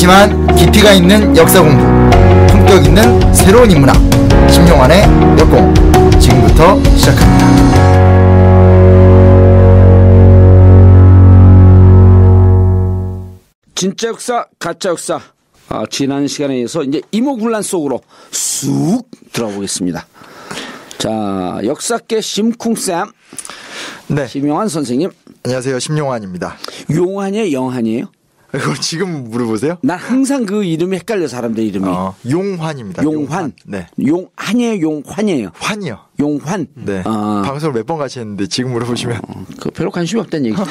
짧지만 깊이가 있는 역사 공부, 품격 있는 새로운 인문학, 심용환의 역공 지금부터 시작합니다. 진짜 역사, 가짜 역사. 지난 시간에 이어서 이제 이모군란 속으로 쑥 들어보겠습니다. 자, 역사계 심쿵쌤. 네. 심용환 선생님. 안녕하세요. 심용환입니다. 용환이에요? 영환이에요? 이걸 지금 물어보세요? 난 항상 그 이름이 헷갈려, 사람들 이름이. 용환입니다. 용환. 네. 용환이에요? 용환이에요? 환이요. 용환. 네. 방송을 몇 번 같이 했는데 지금 물어보시면. 그 별로 관심이 없다는 얘기죠.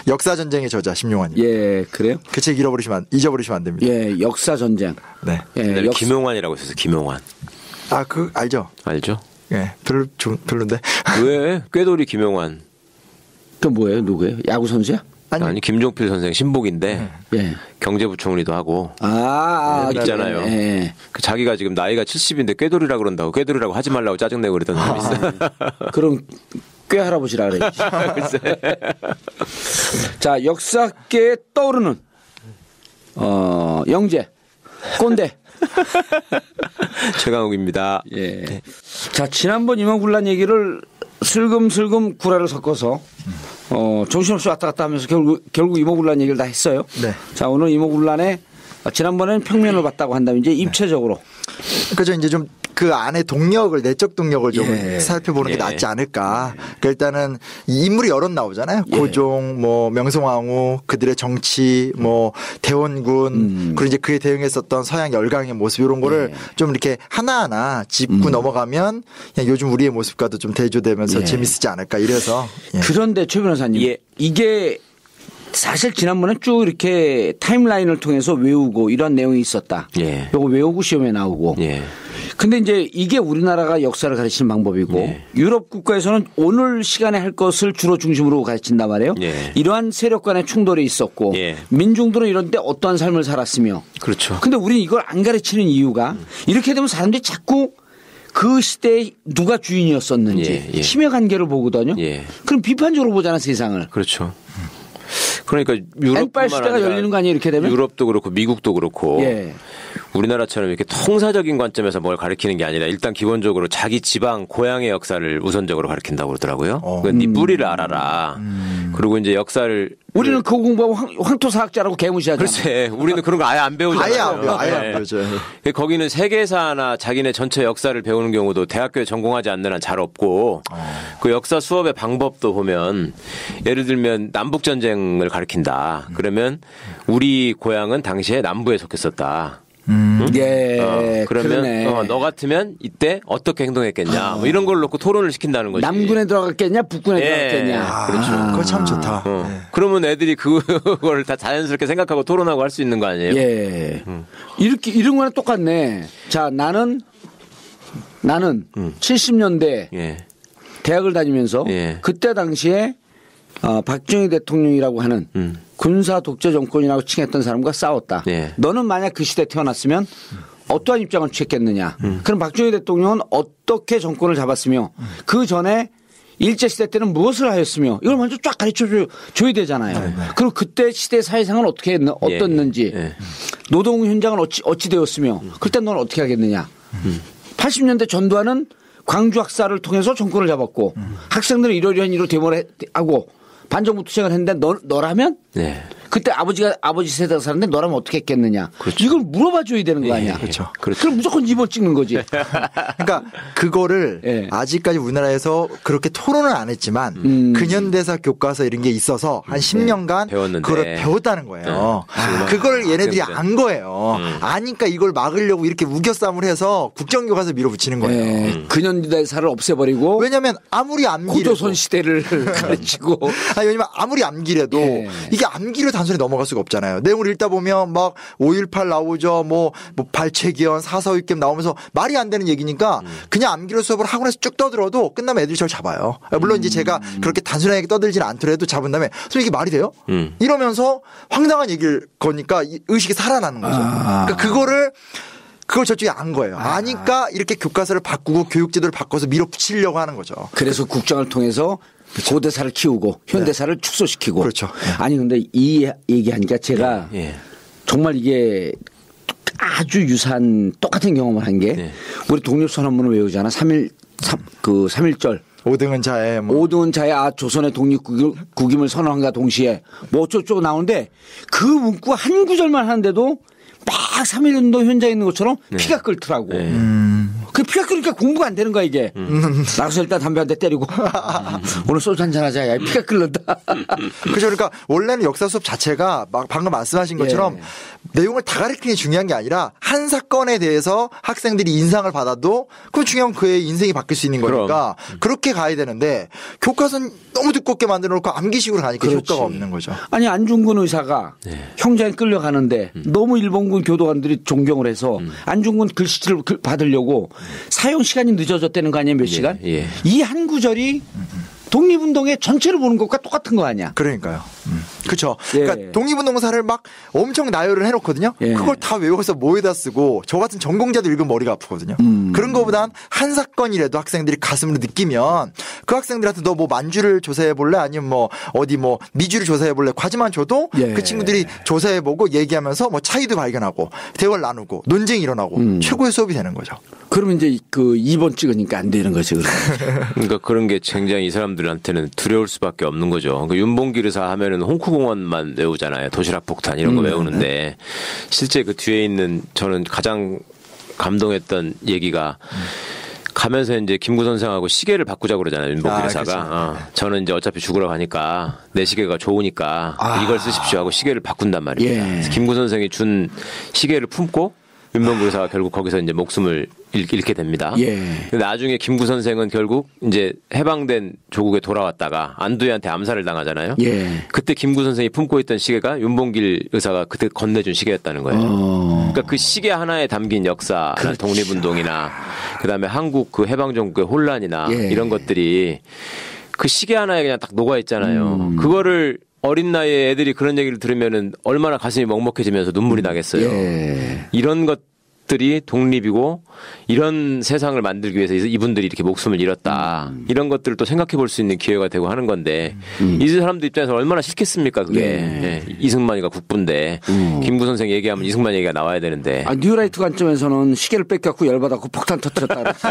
역사전쟁의 저자 심용환입니다. 예, 그래요? 그 책 잊어버리시면 안 됩니다. 예, 역사전쟁. 네. 예, 김용환이라고 있었어요. 김용환. 그 알죠? 알죠? 예, 별론데. 왜? 꾀돌이 김용환. 그 뭐예요? 누구예요? 야구 선수야? 아니 김종필 선생 신복인데 예. 경제부총리도 하고 있잖아요. 예. 그 자기가 지금 나이가 70인데 꾀돌이라 그런다고 꾀돌이라고 하지 말라고 짜증내고 그랬던 사람이 있어요. 그럼 꽤 할아버지라 그랬지. 자, 역사계에 떠오르는 영재 꼰대 최강욱입니다. 예. 네. 자, 지난번 임원군란 얘기를 슬금슬금 구라를 섞어서 정신없이 왔다 갔다 하면서 결국 임원군란 얘기를 다 했어요. 네. 자, 오늘 임원군란에 지난번에는 평면을 봤다고 한다면 이제 입체적으로. 그죠. 이제 좀 그 안에 동력을, 내적 동력을 좀 살펴보는 게 예. 낫지 않을까. 그러니까 일단은 이 인물이 여럿 나오잖아요. 고종, 뭐 명성황후, 그들의 정치, 뭐 대원군, 그리고 이제 그에 대응했었던 서양 열강의 모습 이런 거를 좀 이렇게 하나하나 짚고 넘어가면 그냥 요즘 우리의 모습과도 좀 대조되면서 재밌지 않을까 이래서. 그런데 최 변호사님, 이게 사실 지난번에 쭉 이렇게 타임라인을 통해서 외우고 이런 내용이 있었다. 예. 요거 외우고 시험에 나오고. 예. 근데 이제 이게 우리나라가 역사를 가르치는 방법이고 유럽 국가에서는 오늘 시간에 할 것을 주로 중심으로 가르친단 말이에요. 이러한 세력 간의 충돌이 있었고 민중들은 이런 데 어떠한 삶을 살았으며. 그렇죠. 근데 우리는 이걸 안 가르치는 이유가 이렇게 되면 사람들이 자꾸 그 시대에 누가 주인이었었는지 힘의 관계를 보거든요. 그럼 비판적으로 보잖아, 세상을. 그렇죠. 그러니까 유럽 시대가 열리는 거 아니에요, 이렇게 되면? 유럽도 그렇고 미국도 그렇고 우리나라처럼 이렇게 통사적인 관점에서 뭘 가르치는 게 아니라 일단 기본적으로 자기 지방 고향의 역사를 우선적으로 가르친다고 그러더라고요. 그러니까 네 뿌리를 알아라. 그리고 이제 역사를 우리는 그거 공부하고 황토사학자라고 개무시하잖아요. 글쎄, 우리는 그런 거 아예 안 배우잖아요. 아예 안 배우죠. 거기는 세계사나 자기네 전체 역사를 배우는 경우도 대학교에 전공하지 않는 한 잘 없고 그 역사 수업의 방법도 보면 예를 들면 남북전쟁을 가르친다. 그러면 우리 고향은 당시에 남부에 속했었다. 응? 그러면 너 같으면 이때 어떻게 행동했겠냐 뭐 이런 걸 놓고 토론을 시킨다는 거지. 남군에 들어갔겠냐 북군에 들어갔겠냐. 그렇죠. 그거 참 좋다. 그러면 애들이 그걸 다 자연스럽게 생각하고 토론하고 할 수 있는 거 아니에요? 이렇게 이런 거랑 똑같네. 자, 나는 70년대 대학을 다니면서 그때 당시에 박정희 대통령이라고 하는 군사 독재 정권이라고 칭했던 사람과 싸웠다. 너는 만약 그 시대에 태어났으면 어떠한 입장을 취했겠느냐. 그럼 박정희 대통령은 어떻게 정권을 잡았으며 그 전에 일제시대 때는 무엇을 하였으며 이걸 먼저 쫙 가르쳐 줘야 되잖아요. 그리고 그때 시대 사회상은 어떻는지 노동 현장은 어찌 되었으며 그때 너는 어떻게 하겠느냐. 80년대 전두환은 광주 학살을 통해서 정권을 잡았고 학생들은 이러이러한 일로 데모를 하고 반정부 투쟁을 했는데 너라면 그때 아버지 세대가 살았는데 너라면 어떻게 했겠느냐. 이걸 물어봐 줘야 되는 거 아니야. 그렇죠. 그럼 무조건 2번 찍는 거지. 그러니까 그거를 아직까지 우리나라에서 그렇게 토론을 안 했지만 근현대사 교과서 이런 게 있어서 한 10년간 배웠는데. 그걸 배웠다는 거예요. 그걸 얘네들이 안 거예요. 아니까 이걸 막으려고 이렇게 우겨싸움을 해서 국정교과서 밀어붙이는 거예요. 근현대사를 없애버리고 왜냐하면 아무리 암기래도 고조선 시대를 가르치고 왜냐면 아무리 암기래도 이게 암기로 단순히 넘어갈 수가 없잖아요. 내용을 읽다 보면 막 5.18 나오죠. 뭐 발췌기원, 사서육겸 나오면서 말이 안 되는 얘기니까 그냥 암기로 수업을 학원에서 쭉 떠들어도 끝나면 애들이 저를 잡아요. 물론 이제 제가 그렇게 단순하게 떠들지는 않더라도 잡은 다음에 선생님 이게 말이 돼요? 이러면서 황당한 얘기를 거니까 의식이 살아나는 거죠. 그러니까 그걸 저쪽에 안 거예요. 아니까 이렇게 교과서를 바꾸고 교육제도를 바꿔서 밀어붙이려고 하는 거죠. 그래서 국정을 통해서 고대사를 키우고 현대사를 축소시키고. 그렇죠. 아니 근데 이 얘기하니까 제가 정말 이게 아주 유사한 똑같은 경험을 한 게 우리 독립선언문을 외우잖아. 3.1절. 5등은 자해. 뭐. 5등은 자해 조선의 독립국임을 선언한과 동시에 뭐 어쩌고저쩌고 나오는데 그 문구 한 구절만 하는데도 막 3.1운동 현장에 있는 것처럼 피가 끓더라고. 그 피가 끓으니까 공부가 안 되는 거야 이게. 나가서 일단 담배 한 대 때리고 오늘 소주 한잔 하자. 야, 피가 끓는다. 그렇죠. 그러니까 원래는 역사 수업 자체가 막 방금 말씀하신 것처럼 내용을 다 가르치는 게 중요한 게 아니라 한 사건에 대해서 학생들이 인상을 받아도 그 중요한 그의 인생이 바뀔 수 있는 거니까 그렇게 가야 되는데 교과서는 너무 두껍게 만들어 놓고 암기식으로 가니까 효과가 없는 거죠. 아니 안중근 의사가 형장에 끌려가는데 너무 일본군 교도관들이 존경을 해서 안중근 글씨를 받으려고 사용 시간이 늦어졌다는 거 아니에요? 몇 시간? 이 한 구절이 독립운동의 전체를 보는 것과 똑같은 거 아니야? 그러니까요. 그렇죠. 그러니까 독립운동사를 막 엄청 나열을 해놓거든요. 그걸 다 외워서 뭐에다 쓰고 저 같은 전공자도 읽으면 머리가 아프거든요. 그런 거보단 한 사건이라도 학생들이 가슴으로 느끼면 그 학생들한테 너 뭐 만주를 조사해 볼래? 아니면 뭐 어디 뭐 미주를 조사해 볼래? 과지만 줘도 그 친구들이 조사해 보고 얘기하면서 뭐 차이도 발견하고 대화를 나누고 논쟁이 일어나고 최고의 수업이 되는 거죠. 그러면 이제 그 2번 찍으니까 안 되는 거지. 그러니까 그런 게 굉장히 이 사람들한테는 두려울 수밖에 없는 거죠. 그러니까 윤봉길 의사 하면은 홍쿠공원만 외우잖아요. 도시락 폭탄 이런 거 외우는데 실제 그 뒤에 있는 저는 가장 감동했던 얘기가 가면서 이제 김구 선생하고 시계를 바꾸자고 그러잖아요. 윤봉길 의사가. 저는 이제 어차피 죽으러 가니까 내 시계가 좋으니까 이걸 쓰십시오 하고 시계를 바꾼단 말이에요. 김구 선생이 준 시계를 품고 윤봉길 의사가 결국 거기서 이제 목숨을 잃게 됩니다. 나중에 김구 선생은 결국 이제 해방된 조국에 돌아왔다가 안두희한테 암살을 당하잖아요. 그때 김구 선생이 품고 있던 시계가 윤봉길 의사가 그때 건네준 시계였다는 거예요. 그러니까 그 시계 하나에 담긴 역사, 독립운동이나 그다음에 한국 그 해방정국의 혼란이나 이런 것들이 그 시계 하나에 그냥 딱 녹아 있잖아요. 그거를 어린 나이에 애들이 그런 얘기를 들으면은 얼마나 가슴이 먹먹해지면서 눈물이 나겠어요. 이런 것들이 독립이고 이런 세상을 만들기 위해서 이분들이 이렇게 목숨을 잃었다. 이런 것들을 또 생각해 볼 수 있는 기회가 되고 하는 건데 이 사람들 입장에서 얼마나 싫겠습니까 그게. 이승만이가 국부인데 김구 선생 얘기하면 이승만 얘기가 나와야 되는데. 뉴라이트 관점에서는 시계를 뺏겼고 열받았고 폭탄 터뜨렸다 그랬지.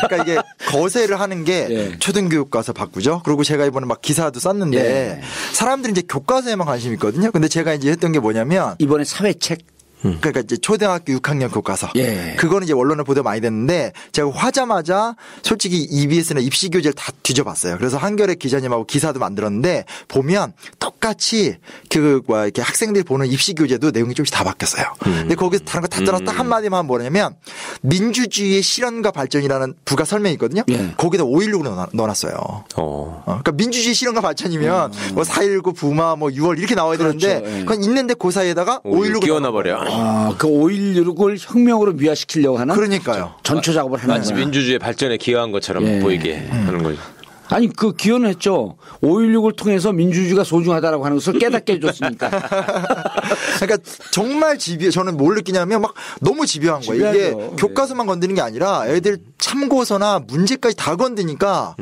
그러니까 이게 거세를 하는 게 초등교육과서 바꾸죠. 그리고 제가 이번에 막 기사도 썼는데 사람들이 이제 교과서에만 관심이 있거든요. 근데 제가 이제 했던 게 뭐냐면 이번에 사회책. 그러니까 이제 초등학교 6학년 교과서. 그거는 이제 언론에 보도 많이 됐는데 제가 화자마자 솔직히 EBS나 입시 교재를 다 뒤져봤어요. 그래서 한겨레 기자님하고 기사도 만들었는데 보면 똑같이 이렇게 학생들이 보는 입시 교재도 내용이 조금씩 다 바뀌었어요. 근데 거기서 다른 거 다 떠나서 딱 한마디만 하면 뭐냐면 민주주의의 실현과 발전이라는 부가 설명이 있거든요. 거기다 5.16을 넣어놨어요. 그러니까 민주주의 실현과 발전이면 뭐 4.19 부마 뭐 6월 이렇게 나와야 되는데 그건 있는데 그 사이에다가 5.16을 끼워놔버려. 그 5.16을 혁명으로 미화시키려고 하는 그러니까요. 전초 작업을 하는 마치 민주주의 발전에 기여한 것처럼 보이게 하는 거죠. 아니 그 기여는 했죠. 5.16을 통해서 민주주의가 소중하다라고 하는 것을 깨닫게 해줬으니까. 그러니까 정말 저는 뭘 느끼냐면 막 너무 집요한 거예요. 이게 교과서만 건드는 게 아니라 애들 참고서나 문제까지 다 건드니까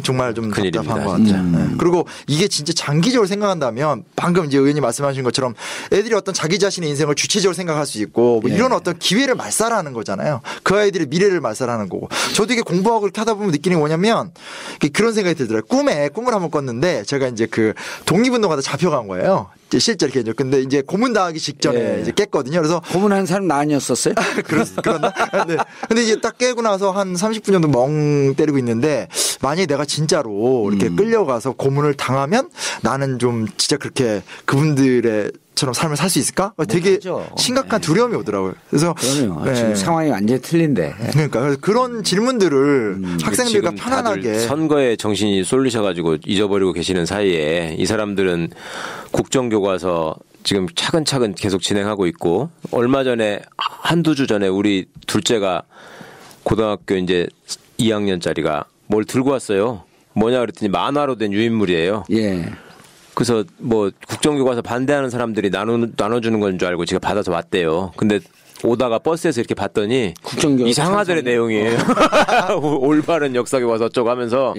정말 좀 답답한 것 같아요. 그리고 이게 진짜 장기적으로 생각한다면 방금 이제 의원님 말씀하신 것처럼 애들이 어떤 자기 자신의 인생을 주체적으로 생각할 수 있고 뭐 이런 어떤 기회를 말살하는 거잖아요. 그 아이들의 미래를 말살하는 거고. 저도 이게 공부하고 이렇게 하다 보면 느끼는 게 뭐냐면 그런 생각이 들더라고요. 꿈을 한번 꿨는데 제가 이제 그 독립운동하다 잡혀간 거예요. 실제 이렇게. 근데 이제 고문 당하기 직전에 이제 깼거든요. 그래서. 고문한 사람 나 아니었었어요? 그렇나? 네. 근데 이제 딱 깨고 나서 한 30분 정도 멍 때리고 있는데 만약에 내가 진짜로 이렇게 끌려가서 고문을 당하면 나는 좀 진짜 그렇게 그분들의 처럼 삶을 살 수 있을까? 되게 심각한 두려움이 오더라고요. 그래서 지금 상황이 완전히 틀린데. 그러니까 그런 질문들을 학생들과 편안하게 선거에 정신이 쏠리셔가지고 잊어버리고 계시는 사이에 이 사람들은 국정교과서 지금 차근차근 계속 진행하고 있고 얼마 전에 한두 주 전에 우리 둘째가 고등학교 이제 2학년짜리가 뭘 들고 왔어요. 뭐냐 그랬더니 만화로 된 유인물이에요. 그래서 뭐 국정교과서 반대하는 사람들이 나눠주는 건 줄 알고 제가 받아서 왔대요. 근데 오다가 버스에서 이렇게 봤더니 이상하더래 내용이에요. 올바른 역사에 와서 어쩌고 하면서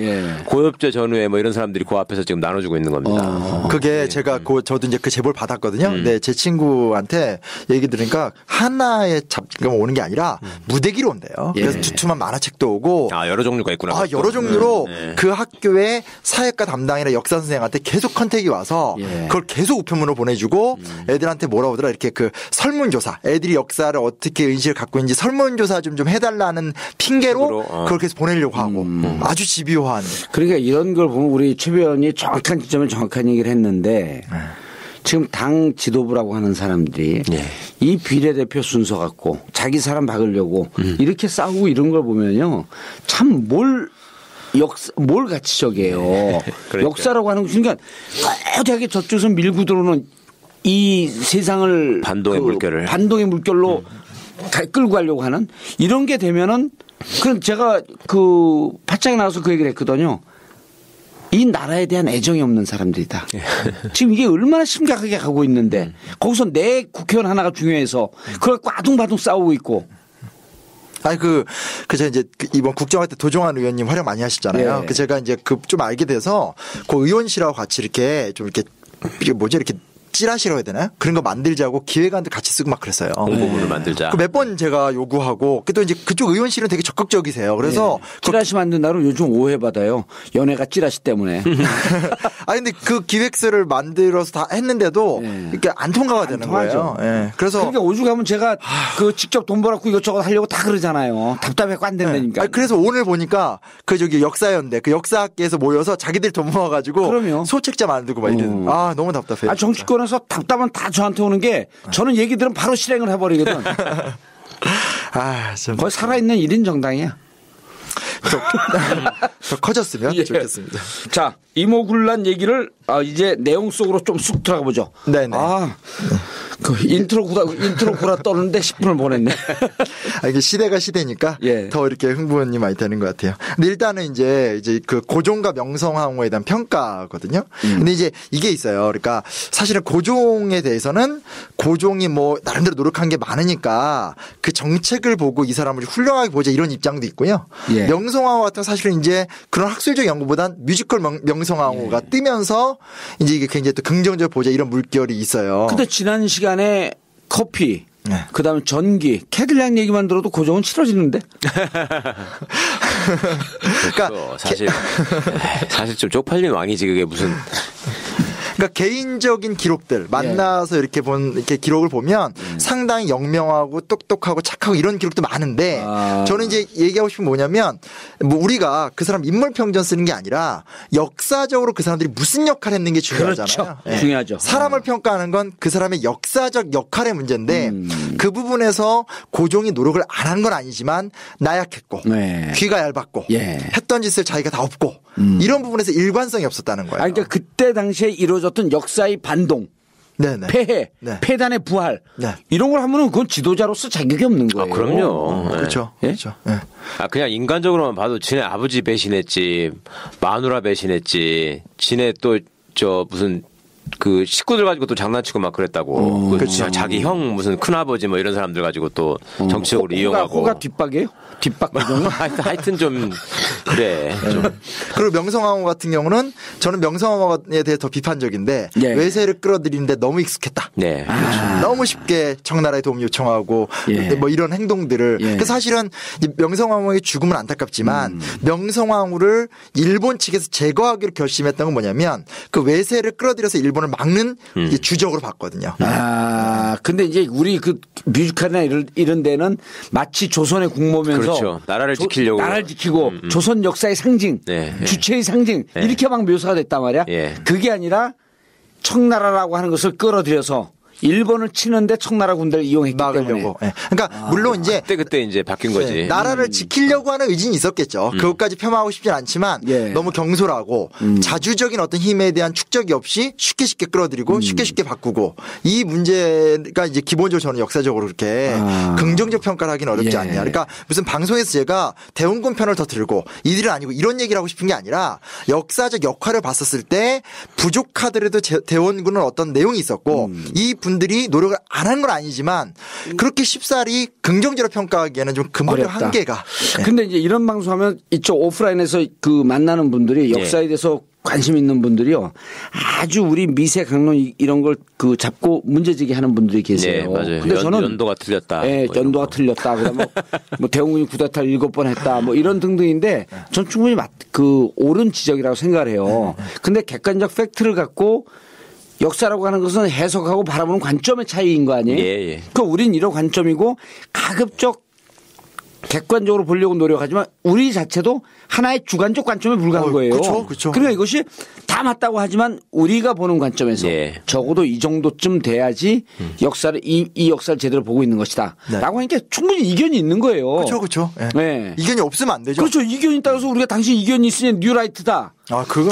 고엽제 전후에 뭐 이런 사람들이 그 앞에서 지금 나눠주고 있는 겁니다. 그게 제가 저도 이제 그 제보를 받았거든요. 네, 제 친구한테 얘기 들으니까 하나의 잡지가 오는 게 아니라 무대기로 온대요. 그래서 두툼한 만화책도 오고. 여러 종류가 있구나. 여러 종류로 그 학교의 사회과 담당이나 역사 선생한테 계속 컨택이 와서 그걸 계속 우편물로 보내주고 애들한테 뭐라 오더라 이렇게 그 설문조사 애들이 역사를 어떻게 의식을 갖고 있는지 설문조사 좀 해달라는 핑계로 그걸 계속 보내려고 하고 아주 집요한. 그러니까 이런 걸 보면 우리 최 의원이 정확한 지점에 정확한 얘기를 했는데 지금 당 지도부라고 하는 사람들이 이 비례대표 순서 갖고 자기 사람 박으려고 이렇게 싸우고 이런 걸 보면요 참 뭘 가치적이에요. 그러니까. 역사라고 하는 것은 그러니까 거대하게 저쪽에서 밀고 들어오는 이 세상을 반동의 물결로 끌고 가려고 하는 이런 게 되면은 그럼 제가 그 파장에 나와서 그 얘기를 했거든요. 이 나라에 대한 애정이 없는 사람들이다. 지금 이게 얼마나 심각하게 가고 있는데 거기서 내 국회의원 하나가 중요해서 그걸 아둥바둥 싸우고 있고. 제가 이제 이번 국정화 때 도종환 의원님 활약 많이 하시잖아요. 제가 이제 좀 알게 돼서 그 의원실하고 같이 이렇게 이렇게 찌라시라고 해야 되나요? 그런 거 만들자고 기획안도 같이 쓰고 막 그랬어요. 공고문을 만들자. 몇 번 제가 요구하고 또 이제 그쪽 의원실은 되게 적극적이세요. 그래서 찌라시 만든다로 요즘 오해받아요. 연예가 찌라시 때문에. 근데 그 기획서를 만들어서 다 했는데도 이렇게 안 통과가 되는 거예요. 그래서 그러니까 오죽하면 제가 그 직접 돈 벌었고 이것저것 하려고 다 그러잖아요. 답답해서 안 된다니까. 그래서 오늘 보니까 역사연대 그 역사학계에서 모여서 자기들 돈 모아가지고 소책자 만들고 막 이러는. 너무 답답해요. 정치권에서 답답은 다 저한테 오는 게 저는 얘기 들으면 바로 실행을 해버리거든. 거의 살아있는 1인 정당이야. 더 커졌으면 좋겠습니다. 자, 이모군란 얘기를 이제 내용 속으로 좀 쑥 들어가 보죠. 네네. 그 인트로 구라 떠는데 10분을 보냈네. 이게 시대가 시대니까 더 이렇게 흥분이 많이 되는 것 같아요. 근데 일단은 이제 그 고종과 명성황후에 대한 평가거든요. 근데 이제 이게 있어요. 그러니까 사실은 고종에 대해서는 고종이 뭐 나름대로 노력한 게 많으니까 그 정책을 보고 이 사람을 훌륭하게 보자 이런 입장도 있고요. 명성황후 같은 사실은 이제 그런 학술적 연구보단 뮤지컬 명성황후가 뜨면서 이제 이게 굉장히 또 긍정적으로 보자 이런 물결이 있어요. 근데 지난 시간에 커피, 그다음에 전기, 캐딜락 얘기만 들어도 고종은 치러지는데. 그러니까 사실 좀 쪽팔린 왕이지 그게 무슨. 그러니까 개인적인 기록들 만나서 이렇게 기록을 보면 상당히 영명하고 똑똑하고 착하고 이런 기록도 많은데 저는 이제 얘기하고 싶은 게 뭐냐면 뭐 우리가 그 사람 인물 평전 쓰는 게 아니라 역사적으로 그 사람들이 무슨 역할을 했는 게 중요하잖아요. 그렇죠. 중요하죠. 사람을 평가하는 건 그 사람의 역사적 역할의 문제인데 그 부분에서 고종이 노력을 안 한 건 아니지만 나약했고 귀가 얇았고 했던 짓을 자기가 다 없고 이런 부분에서 일관성이 없었다는 거예요. 그러니까 그때 당시에 이루어졌던 역사의 반동, 폐해, 폐단의 부활 이런 걸 하면은 그건 지도자로서 자격이 없는 거예요. 그럼요. 그렇죠. 그렇죠. 그냥 인간적으로만 봐도 지네 아버지 배신했지, 마누라 배신했지, 지네 또 무슨 그 식구들 가지고 또 장난치고 막 그랬다고. 그렇죠. 자기 형 무슨 큰아버지 뭐 이런 사람들 가지고 또 정치적으로 이용하고. 호가 뒷박이에요? 뒷박 배경은? 하여튼 좀 그래. 좀. 그리고 명성황후 같은 경우는 저는 명성황후에 대해 더 비판적인데 외세를 끌어들이는데 너무 익숙했다. 너무 쉽게 청나라에 도움 요청하고 뭐 이런 행동들을. 그래서 사실은 명성황후의 죽음은 안타깝지만 명성황후를 일본 측에서 제거하기로 결심했던 건 뭐냐면 그 외세를 끌어들여서 일본을 막는 주적으로 봤거든요. 근데 이제 우리 그 뮤지컬이나 이런 데는 마치 조선의 국모면서 그렇죠. 나라를 지키려고. 나라를 지키고 조선 역사의 상징, 주체의 상징 이렇게 막 묘사가 됐단 말이야. 그게 아니라 청나라라고 하는 것을 끌어들여서 일본을 치는데 청나라 군대를 이용했기 막으려고. 때문에. 그러니까 물론 이제 그때 이제 바뀐 거지. 나라를 지키려고 하는 의지는 있었겠죠. 그것까지 폄하하고 싶진 않지만 너무 경솔하고 자주적인 어떤 힘에 대한 축적이 없이 쉽게 끌어들이고 쉽게 바꾸고 이 문제가 이제 기본적으로 저는 역사적으로 그렇게 긍정적 평가를 하기는 어렵지 않냐. 그러니까 무슨 방송에서 제가 대원군 편을 더 들고 이들은 아니고 이런 얘기를 하고 싶은 게 아니라 역사적 역할을 봤었을 때 부족하더라도 대원군은 어떤 내용이 있었고 이 분들이 노력을 안 한 건 아니지만 그렇게 쉽사리 긍정적으로 평가하기에는 좀 근본적 한계가. 근데 이제 이런 방송하면 이쪽 오프라인에서 그 만나는 분들이 역사에 대해서 관심 있는 분들이요. 아주 우리 미세 강론 이런 걸 그 잡고 문제제기 하는 분들이 계세요. 네, 맞아요. 근데 저는 연도가 틀렸다. 네, 뭐 연도가 틀렸다. 그러면 뭐 대웅군이 쿠데타를 7번 했다. 뭐 이런 등등인데 전 충분히 옳은 지적이라고 생각을 해요. 근데 객관적 팩트를 갖고 역사라고 하는 것은 해석하고 바라보는 관점의 차이인 거 아니에요? 예. 그 우린 이런 관점이고 가급적 객관적으로 보려고 노력하지만 우리 자체도 하나의 주관적 관점에 불과한 거예요. 그렇죠. 그러니까 이것이 다 맞다고 하지만 우리가 보는 관점에서 적어도 이 정도쯤 돼야지 역사를 이 역사를 제대로 보고 있는 것이다. 라고 하니까 충분히 이견이 있는 거예요. 그렇죠. 네. 이견이 없으면 안 되죠. 그렇죠. 이견이 있다고 해서 우리가 당신 이견이 있으니 뉴라이트다.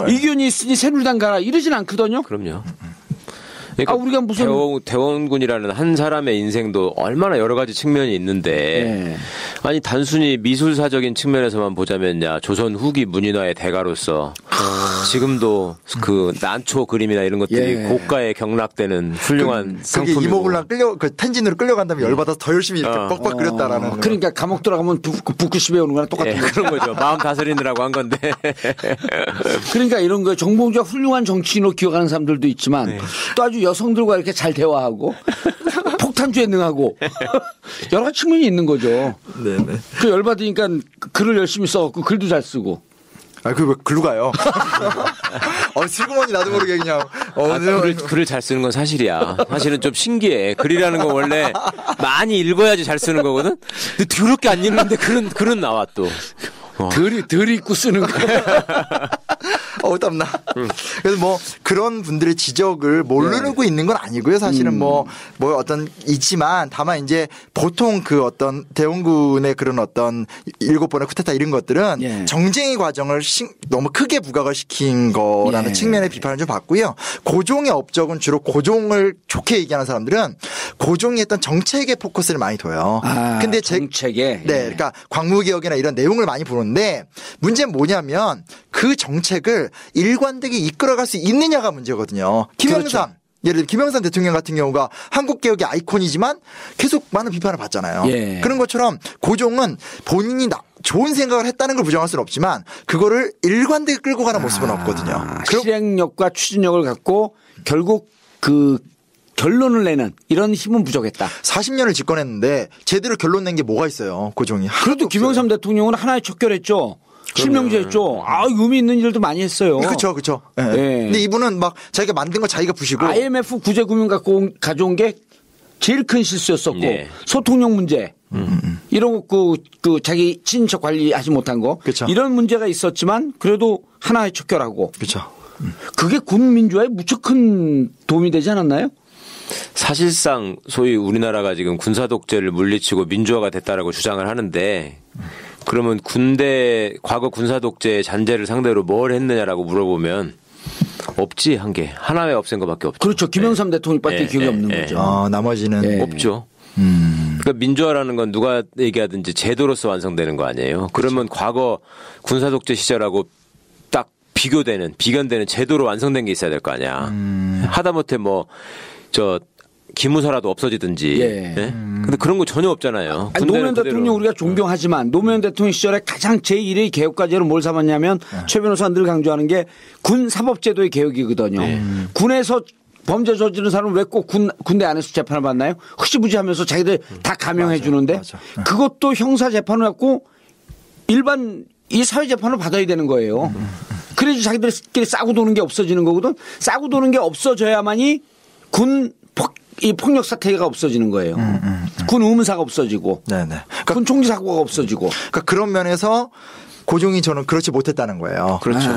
이견이 있으니 새누리당 가라. 이러진 않거든요. 그럼요. 그러니까 우리가 무슨 대원군이라는 한 사람의 인생도 얼마나 여러 가지 측면이 있는데 아니 단순히 미술사적인 측면에서만 보자면야 조선 후기 문인화의 대가로서 지금도 그 난초 그림이나 이런 것들이 고가에 경락되는 훌륭한 상품이고 이모군랑 그 텐진으로 끌려간 다음에 열받아서 더 열심히 이렇게 뻑뻑 그렸다라는. 그러니까 감옥 들어가면 북구시 배우는 거랑 똑같은 거죠. 그런 거죠. 마음 다스리느라고 한 건데. 그러니까 이런 거 정봉주가 훌륭한 정치인으로 기억하는 사람들도 있지만 또 아주 여성들과 이렇게 잘 대화하고 폭탄주에 능하고 여러 가지 측면이 있는 거죠. 네네. 그 열받으니까 글을 열심히 써갖고 글도 잘 쓰고. 그 글로 가요. 슬그머니 나도 모르게 그냥. 글을 잘 쓰는 건 사실이야. 사실은 좀 신기해. 글이라는 건 원래 많이 읽어야지 잘 쓰는 거거든. 근데 더럽게 안 읽는데 글은 나와 또. 덜 읽고 쓰는 거야. 땀나. 그래서 뭐 그런 분들의 지적을 모르고 있는 건 아니고요. 사실은 뭐 어떤 있지만 다만 이제 보통 그 어떤 대원군의 그런 어떤 7번의 쿠데타 이런 것들은 정쟁의 과정을 너무 크게 부각을 시킨 거라는 측면의 비판을 좀 받고요. 고종의 업적은 주로 고종을 좋게 얘기하는 사람들은 고종이 했던 정책에 포커스를 많이 둬요. 근데 정책에. 그러니까 광무개혁이나 이런 내용을 많이 보는데 문제는 뭐냐면 그 정책을 일관되게 이끌어갈 수 있느냐가 문제거든요. 김영삼. 예를 들어 김영삼 대통령 같은 경우가 한국개혁의 아이콘이지만 계속 많은 비판을 받잖아요. 그런 것처럼 고종은 본인이 좋은 생각을 했다는 걸 부정할 수는 없지만 그거를 일관되게 끌고 가는 모습은 없거든요. 실행력과 추진력을 갖고 결국 그 결론을 내는 이런 힘은 부족했다. 40년을 집권했는데 제대로 결론 낸 게 뭐가 있어요. 고종이. 그래도 김영삼 대통령은 하나의 척결했죠. 실명제였죠. 의미 있는 일도 많이 했어요. 그렇죠. 근데 이분은 막 자기가 만든 거 자기가 부시고. IMF 구제금융 가져온 게 제일 큰 실수였었고 소통력 문제. 이런 거 그 자기 친인척 관리하지 못한 거. 그쵸. 이런 문제가 있었지만 그래도 하나의 척결하고. 그렇죠. 그게 군 민주화에 무척 큰 도움이 되지 않았나요? 사실상 소위 우리나라가 지금 군사 독재를 물리치고 민주화가 됐다라고 주장을 하는데 그러면 과거 군사 독재의 잔재를 상대로 뭘 했느냐라고 물어보면 없지 한 개. 하나에 없앤 것밖에 없죠. 그렇죠. 김영삼 대통령밖에 기억이 없는 거죠. 나머지는 없죠. 그러니까 민주화라는 건 누가 얘기하든지 제도로서 완성되는 거 아니에요. 그러면 과거 군사 독재 시절하고 딱 비견되는 제도로 완성된 게 있어야 될 거 아니야. 하다못해 기무사라도 없어지든지. 근데 그런 거 전혀 없잖아요. 노무현 대통령 우리가 존경하지만 노무현 대통령 시절에 가장 제1의 개혁과제로 뭘 삼았냐면 최 변호사가 늘 강조하는 게 군 사법제도의 개혁이거든요. 군에서 범죄 저지른 사람은 왜 꼭 군대 안에서 재판을 받나요? 흐지부지하면서 자기들 다 감형해 주는데 그것도 형사 재판을 갖고 일반 이 사회 재판을 받아야 되는 거예요. 그래야지 자기들끼리 싸고 도는 게 없어지는 거거든. 싸고 도는 게 없어져야만이 이 폭력 사태가 없어지는 거예요. 군 의문사가 없어지고, 군 총기 사고가 없어지고. 그러니까 그런 면에서 고종이 저는 그렇지 못했다는 거예요. 그렇죠.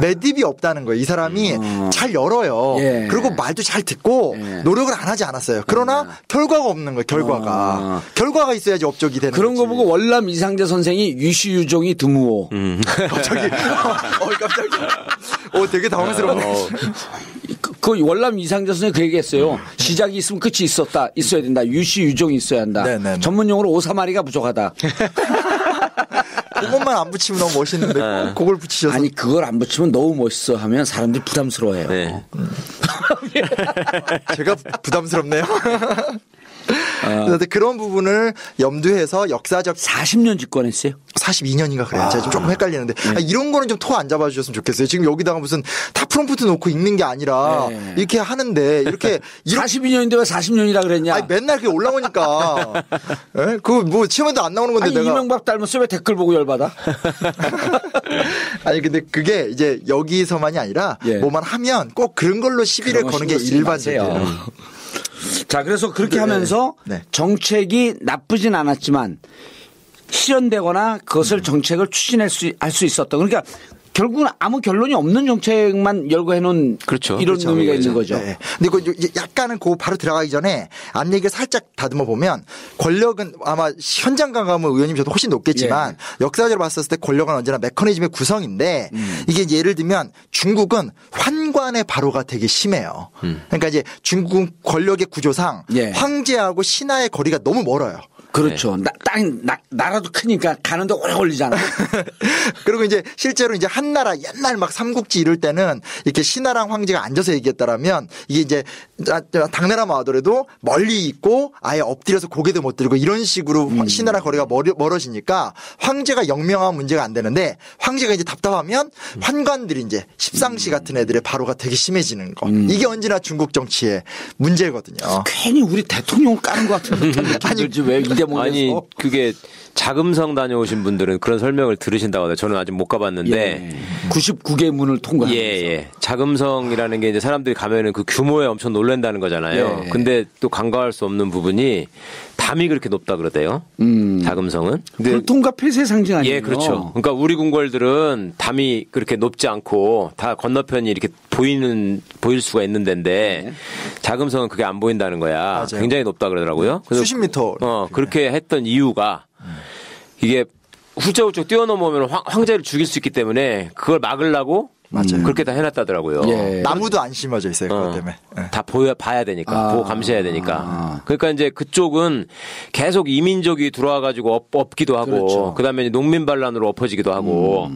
매듭이 없다는 거예요. 이 사람이 잘 열어요. 그리고 말도 잘 듣고 노력을 안 하지 않았어요. 그러나 결과가 없는 거예요. 결과가 있어야지 업적이 되는 그런 거지. 거 보고 월남 이상재 선생이 유시유종이 드무오. 갑자기 되게 당황스러워. 그 월남 이상재 선생이 그 얘기했어요. 시작이 있으면 끝이 있어야 된다. 유시유종이 있어야 한다. 전문용어로 오사마리가 부족하다. 그것만 안 붙이면 너무 멋있는데 그걸 붙이셔서. 아니 그걸 안 붙이면 너무 멋있어 하면 사람들이 부담스러워해요. 제가 부담스럽네요. 그런 부분을 염두해서 역사적 40년 집권했어요. 42년인가 그래요. 제가 조금 헷갈리는데 이런 거는 좀 토 안 잡아주셨으면 좋겠어요. 지금 여기다가 무슨 다 프롬프트 놓고 읽는 게 아니라 이렇게 하는데 이렇게 42년인데 왜 40년이라 그랬냐? 아니, 맨날 그게 올라오니까. 그거 뭐 시험에도 안 나오는 건데 아니, 내가 이명박 닮았어 왜 댓글 보고 열받아? 아니 근데 그게 이제 여기서만이 아니라 뭐만 하면 꼭 그런 걸로 시비를 거는 게 일반적이에요. 자, 그래서 그렇게 하면서 정책이 나쁘진 않았지만 실현되거나 그것을 정책을 추진할 수 있었던 그러니까 결국은 아무 결론이 없는 정책만 열고 해놓은 이런 의미가 있는 거죠. 네. 근데 그 약간은 그 바로 들어가기 전에 앞 얘기를 살짝 다듬어 보면 권력은 아마 현장 감각은 의원님 저도 훨씬 높겠지만 역사적으로 봤었을 때 권력은 언제나 메커니즘의 구성인데 이게 예를 들면 중국은 환관의 바로가 되게 심해요. 그러니까 이제 중국 권력의 구조상 황제하고 신하의 거리가 너무 멀어요. 그렇죠. 나라도 크니까 가는데 오래 걸리잖아. 그리고 이제 실제로 이제 한나라 옛날 막 삼국지 이럴 때는 이렇게 신하랑 황제가 앉아서 얘기했다라면 이게 이제 당나라만 하더라도 멀리 있고 아예 엎드려서 고개도 못 들고 이런 식으로 신하랑 거리가 멀어지니까 황제가 영명하면 문제가 안 되는데 황제가 이제 답답하면 환관들이 이제 십상시 같은 애들의 바로가 되게 심해지는 거. 이게 언제나 중국 정치의 문제거든요. 괜히 우리 대통령을 까는 것 같은 느낌 들지 왜 아니 그게 자금성 다녀오신 분들은 그런 설명을 들으신다고 하더라고요. 저는 아직 못 가봤는데 99개 문을 통과하면서 자금성이라는 게 이제 사람들이 가면은 그 규모에 엄청 놀란다는 거잖아요. 근데 또 간과할 수 없는 부분이 담이 그렇게 높다 그러대요. 자금성은. 불통과 폐쇄 상징 아니에요? 예, 그렇죠. 그러니까 우리 궁궐들은 담이 그렇게 높지 않고 다 건너편이 이렇게 보일 수가 있는 데인데 자금성은 그게 안 보인다는 거야. 맞아요. 굉장히 높다 그러더라고요. 그래서 수십 미터. 그렇게 했던 이유가 이게 훌쩍훌쩍 뛰어넘으면 황제를 죽일 수 있기 때문에 그걸 막으려고 그렇게 다 해놨다더라고요. 나무도 안 심어져 있어요. 그것 때문에. 다 봐야 되니까. 보고 감시해야 되니까. 그러니까 이제 그쪽은 계속 이민족이 들어와가지고 엎기도 하고 그다음에 농민 반란으로 엎어지기도 하고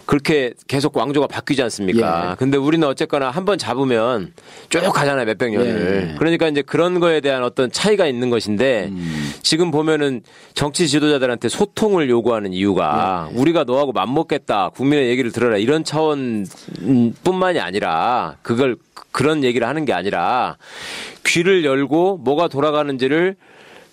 그렇게 계속 왕조가 바뀌지 않습니까? 근데 우리는 어쨌거나 한번 잡으면 쭉 가잖아요. 몇백 년을. 그러니까 이제 그런 거에 대한 어떤 차이가 있는 것인데 지금 보면은 정치 지도자들한테 소통을 요구하는 이유가 우리가 너하고 맘먹겠다. 국민의 얘기를 들어라. 이런 차원 뿐만이 아니라 그런 얘기를 하는 게 아니라 귀를 열고 뭐가 돌아가는지를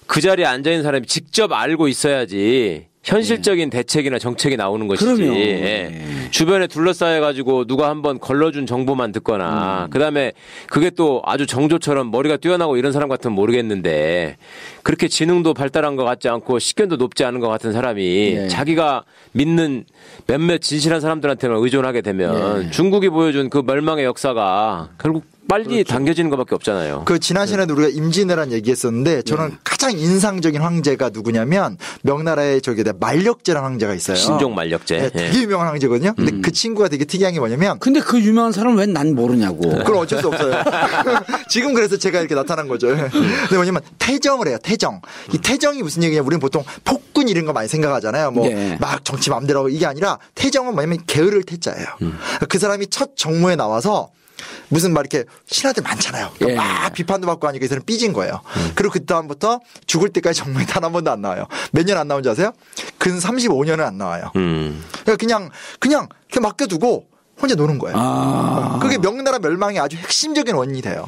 그 자리에 앉아있는 사람이 직접 알고 있어야지 현실적인 대책이나 정책이 나오는 것이지. 주변에 둘러싸여가지고 누가 한번 걸러준 정보만 듣거나 그다음에 그게 또 아주 정조처럼 머리가 뛰어나고 이런 사람 같으면 모르겠는데 그렇게 지능도 발달한 것 같지 않고 식견도 높지 않은 것 같은 사람이 자기가 믿는 몇몇 진실한 사람들한테만 의존하게 되면 중국이 보여준 그 멸망의 역사가 결국 빨리 당겨지는 것밖에 없잖아요. 그 지난 시간에 우리가 임진왜란 얘기했었는데 저는 가장 인상적인 황제가 누구냐면 명나라의 만력제라는 황제가 있어요. 신종 만력제. 되게 유명한 황제거든요. 근데 그 친구가 되게 특이한 게 뭐냐면 근데 그 유명한 사람은 왜 난 모르냐고. 그건 어쩔 수 없어요. 지금 그래서 제가 이렇게 나타난 거죠. 근데 뭐냐면 태정을 해요. 태정. 이 태정이 무슨 얘기냐? 우리는 보통 폭군 이런 거 많이 생각하잖아요. 뭐 막 정치 맘대로 하고 이게 아니라 태정은 뭐냐면 게으를 태자예요. 그 사람이 첫 정무에 나와서 무슨 막 이렇게 신하들 많잖아요. 그러니까 막 비판도 받고 하니까 이 사람 삐진 거예요. 그리고 그다음부터 죽을 때까지 정무에 단 한 번도 안 나와요. 몇 년 안 나온 줄 아세요? 근 35년은 안 나와요. 그러니까 그냥 이렇게 맡겨두고 혼자 노는 거예요. 그게 명나라 멸망의 아주 핵심적인 원인이 돼요.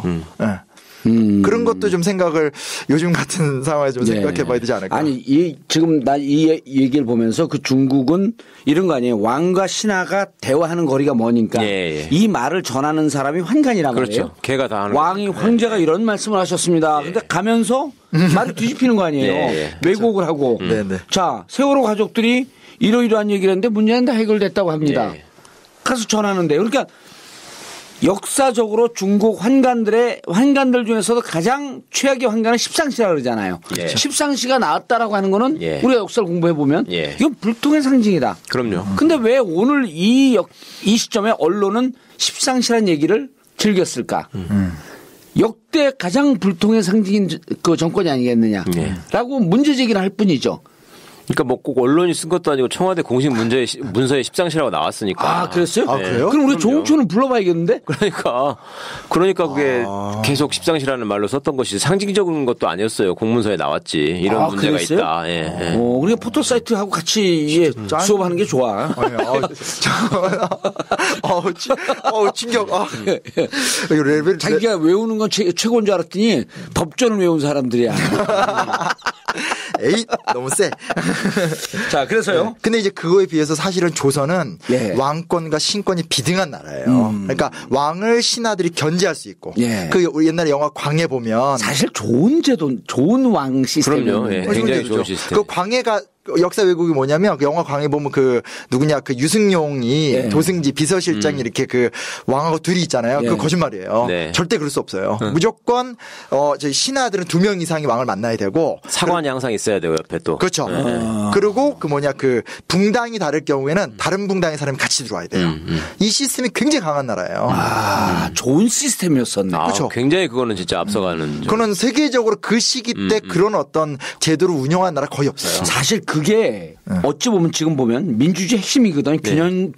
그런 것도 좀 생각을 요즘 같은 상황에 좀 생각해 봐야 되지 않을까. 아니, 지금 나 이 얘기를 보면서 그 중국은 이런 거 아니에요. 왕과 신하가 대화하는 거리가 머니까 이 말을 전하는 사람이 환관이란 말이에요. 그렇죠. 걔가 다 하는 왕이 황제가 이런 말씀을 하셨습니다. 근데 가면서 말을 뒤집히는 거 아니에요. 왜곡을 하고. 자, 세월호 가족들이 이러이러한 얘기를 했는데 문제는 다 해결됐다고 합니다. 가서 전하는데. 그러니까 역사적으로 중국 환관들 중에서도 가장 최악의 환관은 십상시라고 그러잖아요. 십상시가 나왔다라고 하는 거는 우리가 역사를 공부해 보면 이건 불통의 상징이다. 그럼요. 근데 왜 오늘 이 시점에 언론은 십상시라는 얘기를 즐겼을까? 역대 가장 불통의 상징인 그 정권이 아니겠느냐라고 문제 제기를 할 뿐이죠. 그러니까 뭐 꼭 언론이 쓴 것도 아니고 청와대 공식 문서에 십상시라고 나왔으니까. 아, 그랬어요? 아, 그래요? 그럼 우리 조홍천은 불러봐야겠는데? 그러니까 그게 계속 십상시라는 말로 썼던 것이 상징적인 것도 아니었어요. 공문서에 나왔지. 이런 문제가 그랬어요? 있다. 예. 우리가 포토 사이트하고 같이 수업하는 게 좋아. 충격. 자기가 외우는 건 최고인 줄 알았더니 법전을 외운 사람들이야. 에이, 너무 세. 자, 그래서요. 네. 근데 이제 그거에 비해서 사실은 조선은 왕권과 신권이 비등한 나라예요. 그러니까 왕을 신하들이 견제할 수 있고. 그 옛날에 영화 광해 보면 사실 좋은 제도, 좋은 왕 시스템이에요. 그럼요. 굉장히 좋은 시스템. 그 광해가 역사 왜곡이 뭐냐면 그 영화 광해 보면 그 누구냐 그 유승용이 도승지 비서실장이 이렇게 그 왕하고 둘이 있잖아요. 그거 거짓말이에요. 절대 그럴 수 없어요. 무조건 저희 신하들은 2명 이상이 왕을 만나야 되고 사관이 항상 있어야 돼요 옆에 또. 그렇죠. 그리고 그 뭐냐 그 붕당이 다를 경우에는 다른 붕당의 사람이 같이 들어와야 돼요. 이 시스템이 굉장히 강한 나라예요. 좋은 시스템이었었네. 그렇죠. 굉장히 그거는 진짜 앞서가는. 그거는 세계적으로 그 시기 때 그런 어떤 제도를 운영한 나라 거의 없어요. 사실 그게 어찌 보면 지금 보면 민주주의 핵심이거든요.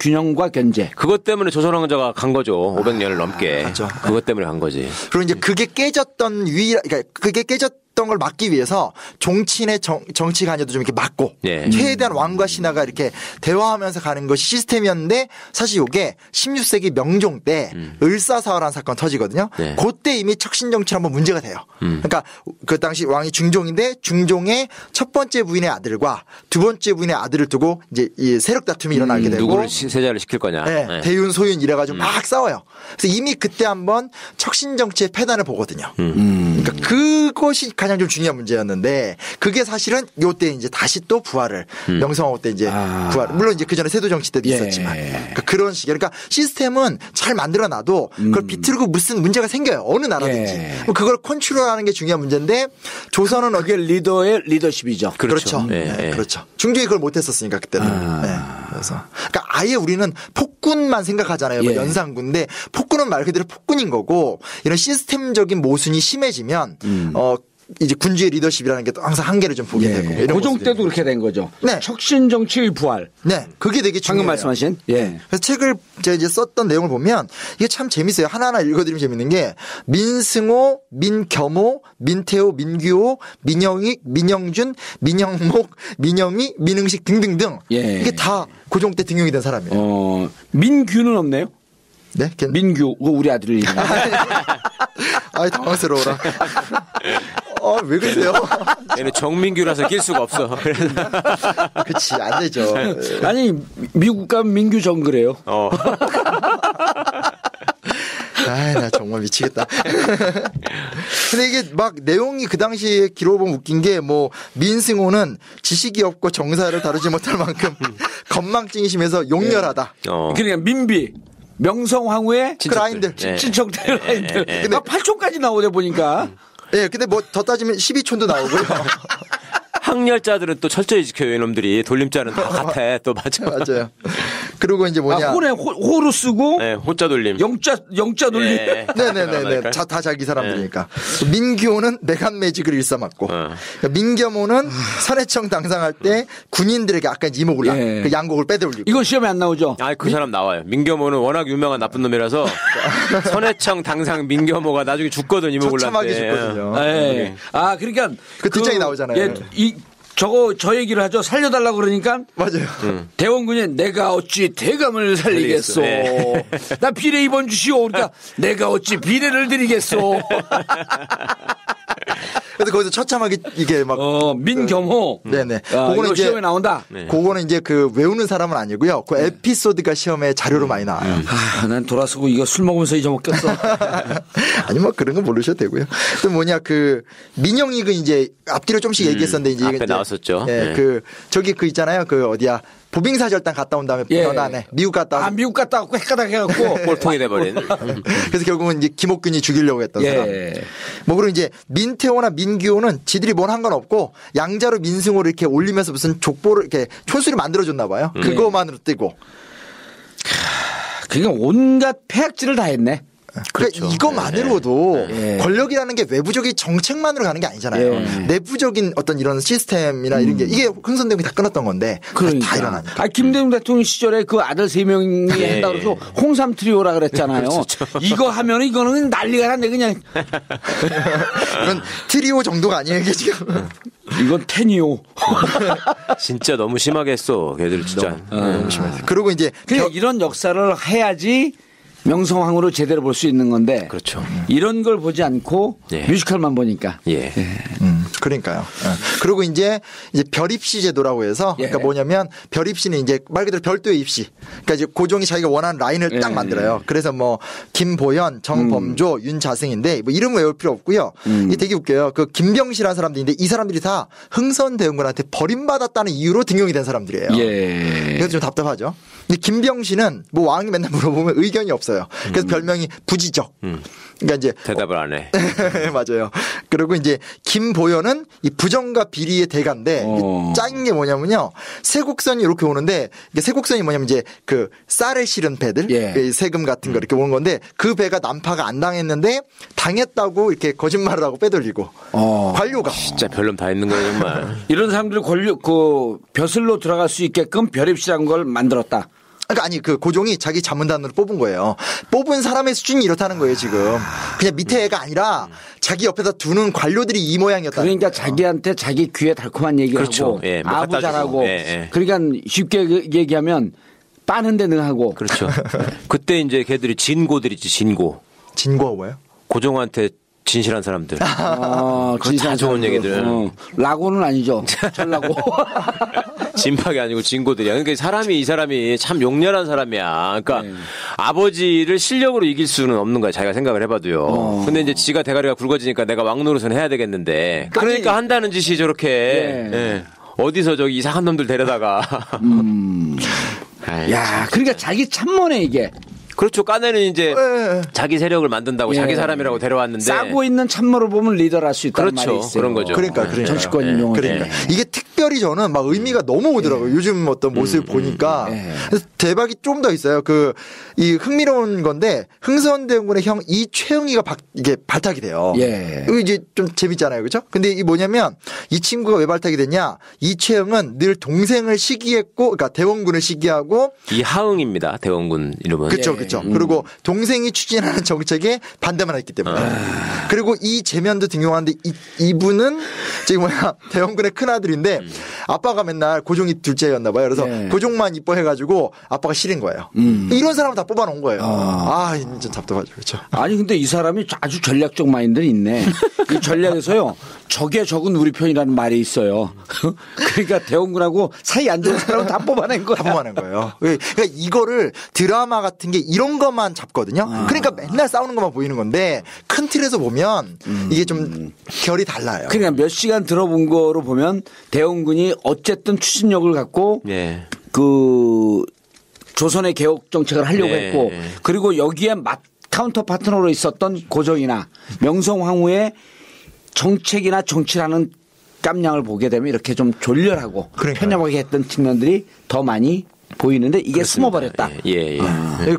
균형과 견제. 그것 때문에 조선왕조가 간 거죠. 500년을 넘게. 맞죠. 그것 때문에 간 거지. 그리고 이제 그게 깨졌던 그러니까 그게 깨졌던 걸 막기 위해서 종친의 정치 관여도 좀 이렇게 막고 최대한 왕과 신하가 이렇게 대화하면서 가는 것이 시스템이었는데 사실 이게 16세기 명종 때 을사사화라는 사건 터지거든요. 그때 이미 척신정치는 한번 문제가 돼요. 그러니까 그 당시 왕이 중종인데 중종의 첫 번째 부인의 아들과 두 번째 부인의 아들을 두고 이제 이 세력 다툼이 일어나게 되고 누구를 세자를 시킬 거냐. 대윤 소윤 이래가지고 막 싸워요. 그래서 이미 그때 한번 척신정치의 패단을 보거든요. 그러니까 그것이 가장 좀 중요한 문제였는데 그게 사실은 요때 이제 다시 또 부활을 명성황후 때 이제 부활 물론 이제 그 전에 세도 정치 때도 있었지만 그러니까 그런 식이에요. 그러니까 시스템은 잘 만들어놔도 그걸 비틀고 무슨 문제가 생겨요. 어느 나라든지 그걸 컨트롤하는 게 중요한 문제인데 조선은 그게 리더의 리더십이죠. 그렇죠. 그렇죠. 중종이 그걸 못했었으니까 그때는. 그래서 그러니까 아예 우리는 폭군만 생각하잖아요. 뭐 연산군인데 폭군은 말 그대로 폭군인 거고 이런 시스템적인 모순이 심해지면 이제 군주의 리더십이라는 게 또 항상 한계를 좀 보게 되고. 고종 때도 그렇게 된 거죠. 척신 정치의 부활. 그게 되게 중요해요. 방금 말씀하신. 그래서 책을 제가 이제 썼던 내용을 보면 이게 참 재밌어요. 하나하나 읽어드리면 재밌는 게 민승호, 민겸호, 민태호, 민규호, 민영익, 민영준, 민영목, 민영희, 민응식 등등등. 이게 다 고종 때 등용이 된 사람이에요. 민규는 없네요. 네? 민규, 우리 아들 이름. 아이, 당황스러워라. 왜 그러세요? 얘는 정민규라서 낄 수가 없어. 그치, 안 되죠. 아니, 미국 가면 민규 정 그래요. 나 정말 미치겠다. 근데 이게 막 내용이 그 당시에 기록을 보면 웃긴 게 뭐 민승호는 지식이 없고 정사를 다루지 못할 만큼 건망증이 심해서 용렬하다. 그러니까 민비. 명성황후의 라인들. 친척들 라인들. 근데 8촌까지 나오네 보니까. 근데 뭐 더 따지면 12촌도 나오고요. 학렬자들은 또 철저히 지켜요. 이놈들이. 돌림자는 다 같아. 또 맞아요. 그리고 이제 뭐냐. 호로 쓰고. 호자 돌림. 영자 돌림. 네네네. 다 자기 사람들이니까. 민규호는 내간 매직을 일삼았고. 민겸호는 선해청 당상할 때 군인들에게 아까 이제 이목을 그 양곡을 빼돌리고. 이건 시험에 안 나오죠? 그 사람 나와요. 민겸호는 워낙 유명한 나쁜 놈이라서 선해청 당상 민겸호가 나중에 죽거든 이목을 처참하게 죽거든요. 그러니까 그 뒷장이 나오잖아요. 저 얘기를 하죠. 살려달라고 그러니까. 맞아요. 대원군이 내가 어찌 대감을 살리겠소. 나 비례 입원 주시오. 그러니까 내가 어찌 비례를 드리겠소. 그래서 거기서 처참하게 이게 막. 민겸호. 네네. 그거는 이제 시험에 나온다. 그거는 이제 그 외우는 사람은 아니고요. 그 에피소드가 시험에 자료로 많이 나와요. 난 돌아서고 이거 술 먹으면서 잊어먹겠어. 아니 뭐 그런 거 모르셔도 되고요. 또 뭐냐 그 민영익은 이제 앞뒤로 좀씩 얘기했었는데 이제 앞에 나왔었죠. 그 저기 그 있잖아요. 그 어디야. 보빙사절단 갔다 온 다음에 변화네. 미국 갔다. 미국 갔다 왔고 헷가닥 해갖고 꼴통이 돼버린. 그래서 결국은 이제 김옥균이 죽이려고 했던 사람. 뭐 그리고 이제 민태호나 민규호는 지들이 뭔 한 건 없고 양자로 민승호를 이렇게 올리면서 무슨 족보를 이렇게 촌수를 만들어줬나 봐요. 그거만으로 뜨고. 그러니까 온갖 폐악질을 다 했네. 그러니까 이것만으로도 권력이라는 게 외부적인 정책만으로 가는 게 아니잖아요. 내부적인 어떤 이런 시스템이나 이런 게 이게 흥선대원이 다 끊었던 건데 그러니까. 다 일어나니까. 김대중 대통령 시절에 그 아들 3명이 한다고 해서 홍삼 트리오라 그랬잖아요. 이거 하면 이거는 난리가 났네 그냥. 이건 트리오 정도가 아니에요 이게 지금. 이건 테니오. 진짜 너무 심하게 했어. 걔들 진짜. 너무 심했어. 그리고 이제 이런 역사를 해야지 명성황후를 제대로 볼 수 있는 건데. 그렇죠. 이런 걸 보지 않고 뮤지컬만 보니까. 그러니까요. 그리고 이제 별입시 제도라고 해서 그러니까 뭐냐면 별입시는 이제 말 그대로 별도의 입시. 그러니까 이제 고종이 자기가 원하는 라인을 딱 만들어요. 그래서 뭐 김보현, 정범조, 윤자승인데 뭐 이름 외울 필요 없고요. 이게 되게 웃겨요. 그 김병시라는 사람들인데 이 사람들이 다 흥선대원군한테 버림받았다는 이유로 등용이 된 사람들이에요. 그래서 좀 답답하죠. 근데 김병시는 뭐 왕이 맨날 물어보면 의견이 없어요. 그래서 별명이 부지적. 그러니까 이제 대답을 안 해. 맞아요. 그리고 이제 김보현은 이 부정과 비리의 대가인데 짱인 게 뭐냐면요. 세곡선이 이렇게 오는데 세곡선이 뭐냐면 이제 그 쌀을 실은 배들 세금 같은 거 이렇게 오는 건데 그 배가 난파가 안 당했는데 당했다고 이렇게 거짓말을 하고 빼돌리고 관료가 진짜 별놈 다 있는 거예요 정말. 이런 사람들이 그 벼슬로 들어갈 수 있게끔 별입시라는 걸 만들었다. 그러니까 아니 그 고종이 자기 자문단으로 뽑은 거예요. 뽑은 사람의 수준이 이렇다는 거예요 지금. 그냥 밑에 애가 아니라 자기 옆에다 두는 관료들이 이 모양이었다. 그러니까 자기한테 자기 귀에 달콤한 얘기를 하고 아부 잘하고 그러니까 쉽게 얘기하면 빠는데 능하고. 그렇죠. 그때 이제 걔들이 진고들이지 진고. 진고가 뭐예요? 고종한테 진실한 사람들. 진실한 좋은 얘기들. 라고는 아니죠. 전라고. 진박이 아니고 진고들이야. 그러니까 이 사람이 참 용렬한 사람이야. 그러니까 아버지를 실력으로 이길 수는 없는 거야. 자기가 생각을 해봐도요. 근데 이제 지가 대가리가 굵어지니까 내가 왕노릇은 해야 되겠는데. 그러니까 한다는 짓이 저렇게. 어디서 저기 이상한 놈들 데려다가. 야, 그러니까 자기 참모네 이게. 그렇죠. 까내는 이제 자기 세력을 만든다고 자기 사람이라고 데려왔는데 싸고 있는 참모를 보면 리더를 할 수 있다는 말이 있어요. 그런 거죠. 그러니까 정치권 용어. 그러니까 이게 특별히 저는 막 의미가 너무 오더라고요. 요즘 어떤 모습을 보니까 그래서 대박이 좀 더 있어요. 이 흥미로운 건데 흥선대원군의 형 이최영이가 이게 발탁이 돼요. 이거 이제 좀 재밌잖아요, 그렇죠? 근데 이 뭐냐면 이 친구가 왜 발탁이 됐냐? 이최영은 늘 동생을 시기했고, 그러니까 대원군을 시기하고 이하응입니다. 대원군 이름은. 그렇죠. 그리고 동생이 추진하는 정책에 반대만 했기 때문에. 그리고 이 재면도 등용하는데 이분은 지금 대원군의 큰 아들인데 아빠가 맨날 고종이 둘째였나 봐요. 그래서 고종만 이뻐해가지고 아빠가 싫은 거예요. 이런 사람을 다 뽑아놓은 거예요. 진짜 답답하죠. 그렇죠. 아니 근데 이 사람이 아주 전략적 마인드는 있네. 이 전략에서요. 적의 적은 우리 편이라는 말이 있어요. 그러니까 대원군하고 사이 안 좋은 사람은 다 뽑아낸 거야. 다 뽑아낸 거예요. 그러니까 이거를 드라마 같은 게 이런 것만 잡거든요. 그러니까 맨날 싸우는 것만 보이는 건데 큰 틀에서 보면 이게 좀 결이 달라요. 그러니까 몇 시간 들어본 거로 보면 대원군이 어쨌든 추진력을 갖고 그 조선의 개혁 정책을 하려고 했고 그리고 여기에 카운터 파트너로 있었던 고종이나 명성황후의 정책이나 정치라는 깜냥을 보게 되면 이렇게 좀 졸렬하고 편협하게 했던 측면들이 더 많이 보이는데 이게 그렇습니다. 숨어버렸다.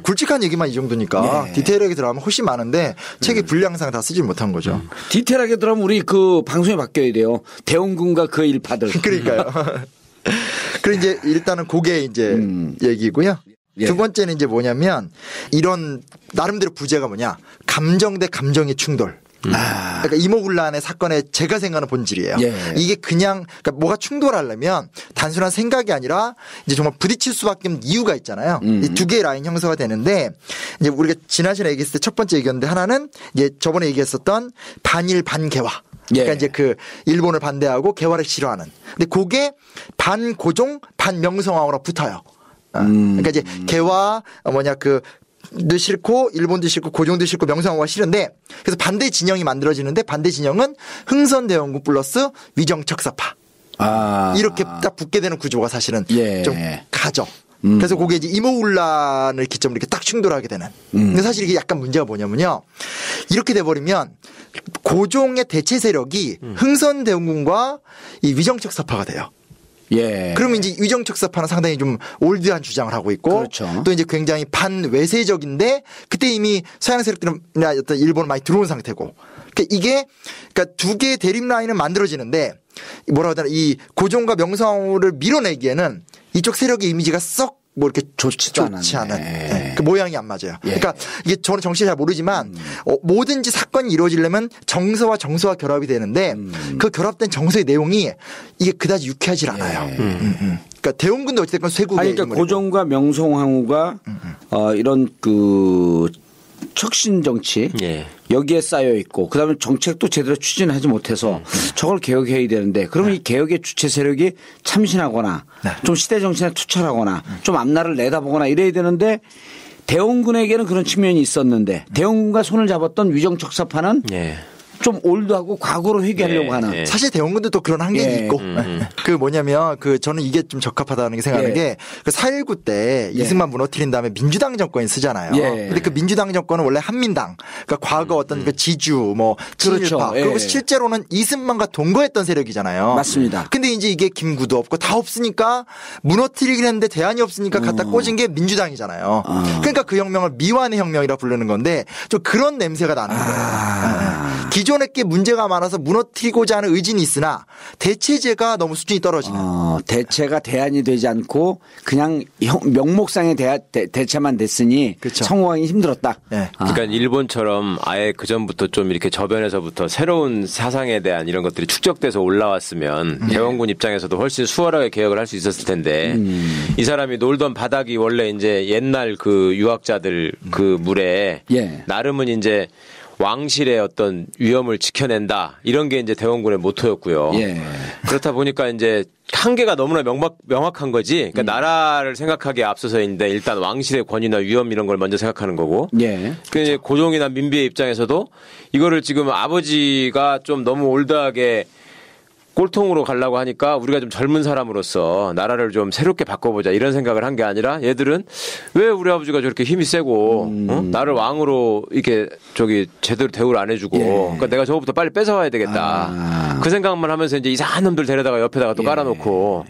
굵직한 얘기만 이 정도니까 디테일하게 들어가면 훨씬 많은데 책의 분량상 다 쓰지 못한 거죠. 디테일하게 들어가면 우리 그 방송이 바뀌어야 돼요. 대원군과 그 일파들. 그러니까요. 그리고 이제 일단은 그게 이제 얘기고요. 두 번째는 이제 뭐냐면 이런 나름대로 부제가 뭐냐 감정 대 감정의 충돌. 그러니까 이모군란의 사건의 제가 생각하는 본질이에요. 이게 그냥 그러니까 뭐가 충돌하려면 단순한 생각이 아니라 이제 정말 부딪힐 수밖에 없는 이유가 있잖아요. 이 두 개의 라인 형성가 되는데 이제 우리가 지난 시간에 얘기했을 때 첫 번째 얘기였는데 하나는 이제 저번에 얘기했었던 반일 반개화. 그러니까 이제 그 일본을 반대하고 개화를 싫어하는. 근데 그게 반고종 반명성황후로 붙어요. 그러니까 이제 개화 도 싫고 일본도 싫고 고종도 싫고 명성황후가 싫은데 그래서 반대 진영이 만들어지는데 반대 진영은 흥선대원군 플러스 위정척사파 이렇게 딱 붙게 되는 구조가 사실은 좀 가죠. 그래서 그게 이제 이모군란을 기점으로 이렇게 딱 충돌하게 되는. 근데 사실 이게 약간 문제가 뭐냐면요. 이렇게 돼버리면 고종의 대체 세력이 흥선대원군과 이 위정척사파가 돼요. 예. 그러면 이제 위정척사파는 상당히 좀 올드한 주장을 하고 있고 그렇죠. 또 이제 굉장히 반외세적인데 그때 이미 서양 세력들이나 어떤 일본은 많이 들어온 상태고 그러니까 이게 그러니까 두 개의 대립 라인은 만들어지는데 뭐라고 하나 이 고종과 명성황후를 밀어내기에는 이쪽 세력의 이미지가 썩 뭐 이렇게 좋지 않은 네. 그 모양이 안 맞아요. 예. 그러니까 이게 저는 정치를 잘 모르지만 뭐든지 사건이 이루어지려면 정서와 결합이 되는데 그 결합된 정서의 내용이 이게 그다지 유쾌하지 않아요. 그러니까 대원군도 어쨌든 쇠국의 그러니까 고종과 명성황후가 이런 그 척신 정치 예. 여기에 쌓여 있고 그다음에 정책도 제대로 추진하지 못해서 저걸 개혁해야 되는데 그러면 이 개혁의 주체 세력이 참신하거나 좀 시대 정신에 투철하거나 좀 앞날을 내다보거나 이래야 되는데 대원군에게는 그런 측면이 있었는데 대원군과 손을 잡았던 위정척사파는 좀 올드하고 과거로 회귀하려고 하는. 사실 대원군도 또 그런 한계가 있고. 그 뭐냐면 그 저는 이게 좀 적합하다는 게 생각하는 게 그 4.19 때 이승만 무너뜨린 다음에 민주당 정권이 쓰잖아요. 근데 그 민주당 정권은 원래 한민당. 그러니까 과거 어떤 그 지주 뭐 친일파. 그렇죠. 그리고 실제로는 이승만과 동거했던 세력이잖아요. 맞습니다. 근데 이제 이게 김구도 없고 다 없으니까 무너뜨리긴 했는데 대안이 없으니까 갖다 꽂은 게 민주당이잖아요. 그러니까 그 혁명을 미완의 혁명이라 부르는 건데 좀 그런 냄새가 나는 거예요. 기존에 게 문제가 많아서 무너뜨리고자 하는 의지는 있으나 대체제가 너무 수준이 떨어지는. 대체가 대안이 되지 않고 그냥 명목상의 대체만 됐으니 그렇죠. 성공하기 힘들었다. 그러니까 일본처럼 아예 그 전부터 좀 이렇게 저변에서부터 새로운 사상에 대한 이런 것들이 축적돼서 올라왔으면 대원군 입장에서도 훨씬 수월하게 개혁을 할 수 있었을 텐데 이 사람이 놀던 바닥이 원래 이제 옛날 그 유학자들 그 물에 나름은 이제 왕실의 어떤 위엄을 지켜낸다 이런 게 이제 대원군의 모토였고요. 그렇다 보니까 이제 한계가 너무나 명확한 거지. 그러니까 나라를 생각하기에 앞서서인데 일단 왕실의 권위나 위엄 이런 걸 먼저 생각하는 거고. 그러니까 고종이나 민비의 입장에서도 이거를 지금 아버지가 좀 너무 올드하게 꼴통으로 가려고 하니까 우리가 좀 젊은 사람으로서 나라를 좀 새롭게 바꿔보자 이런 생각을 한 게 아니라 얘들은 왜 우리 아버지가 저렇게 힘이 세고 나를 왕으로 이렇게 저기 제대로 대우를 안 해주고 그러니까 내가 저거부터 빨리 뺏어와야 되겠다. 그 생각만 하면서 이제 이상한 놈들 데려다가 옆에다가 또 깔아놓고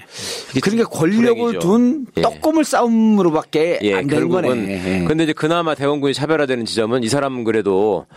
그러니까 권력을 둔 떡고물 싸움으로밖에 안 되는 거네. 근데 이제 그나마 대원군이 차별화되는 지점은 이 사람은 그래도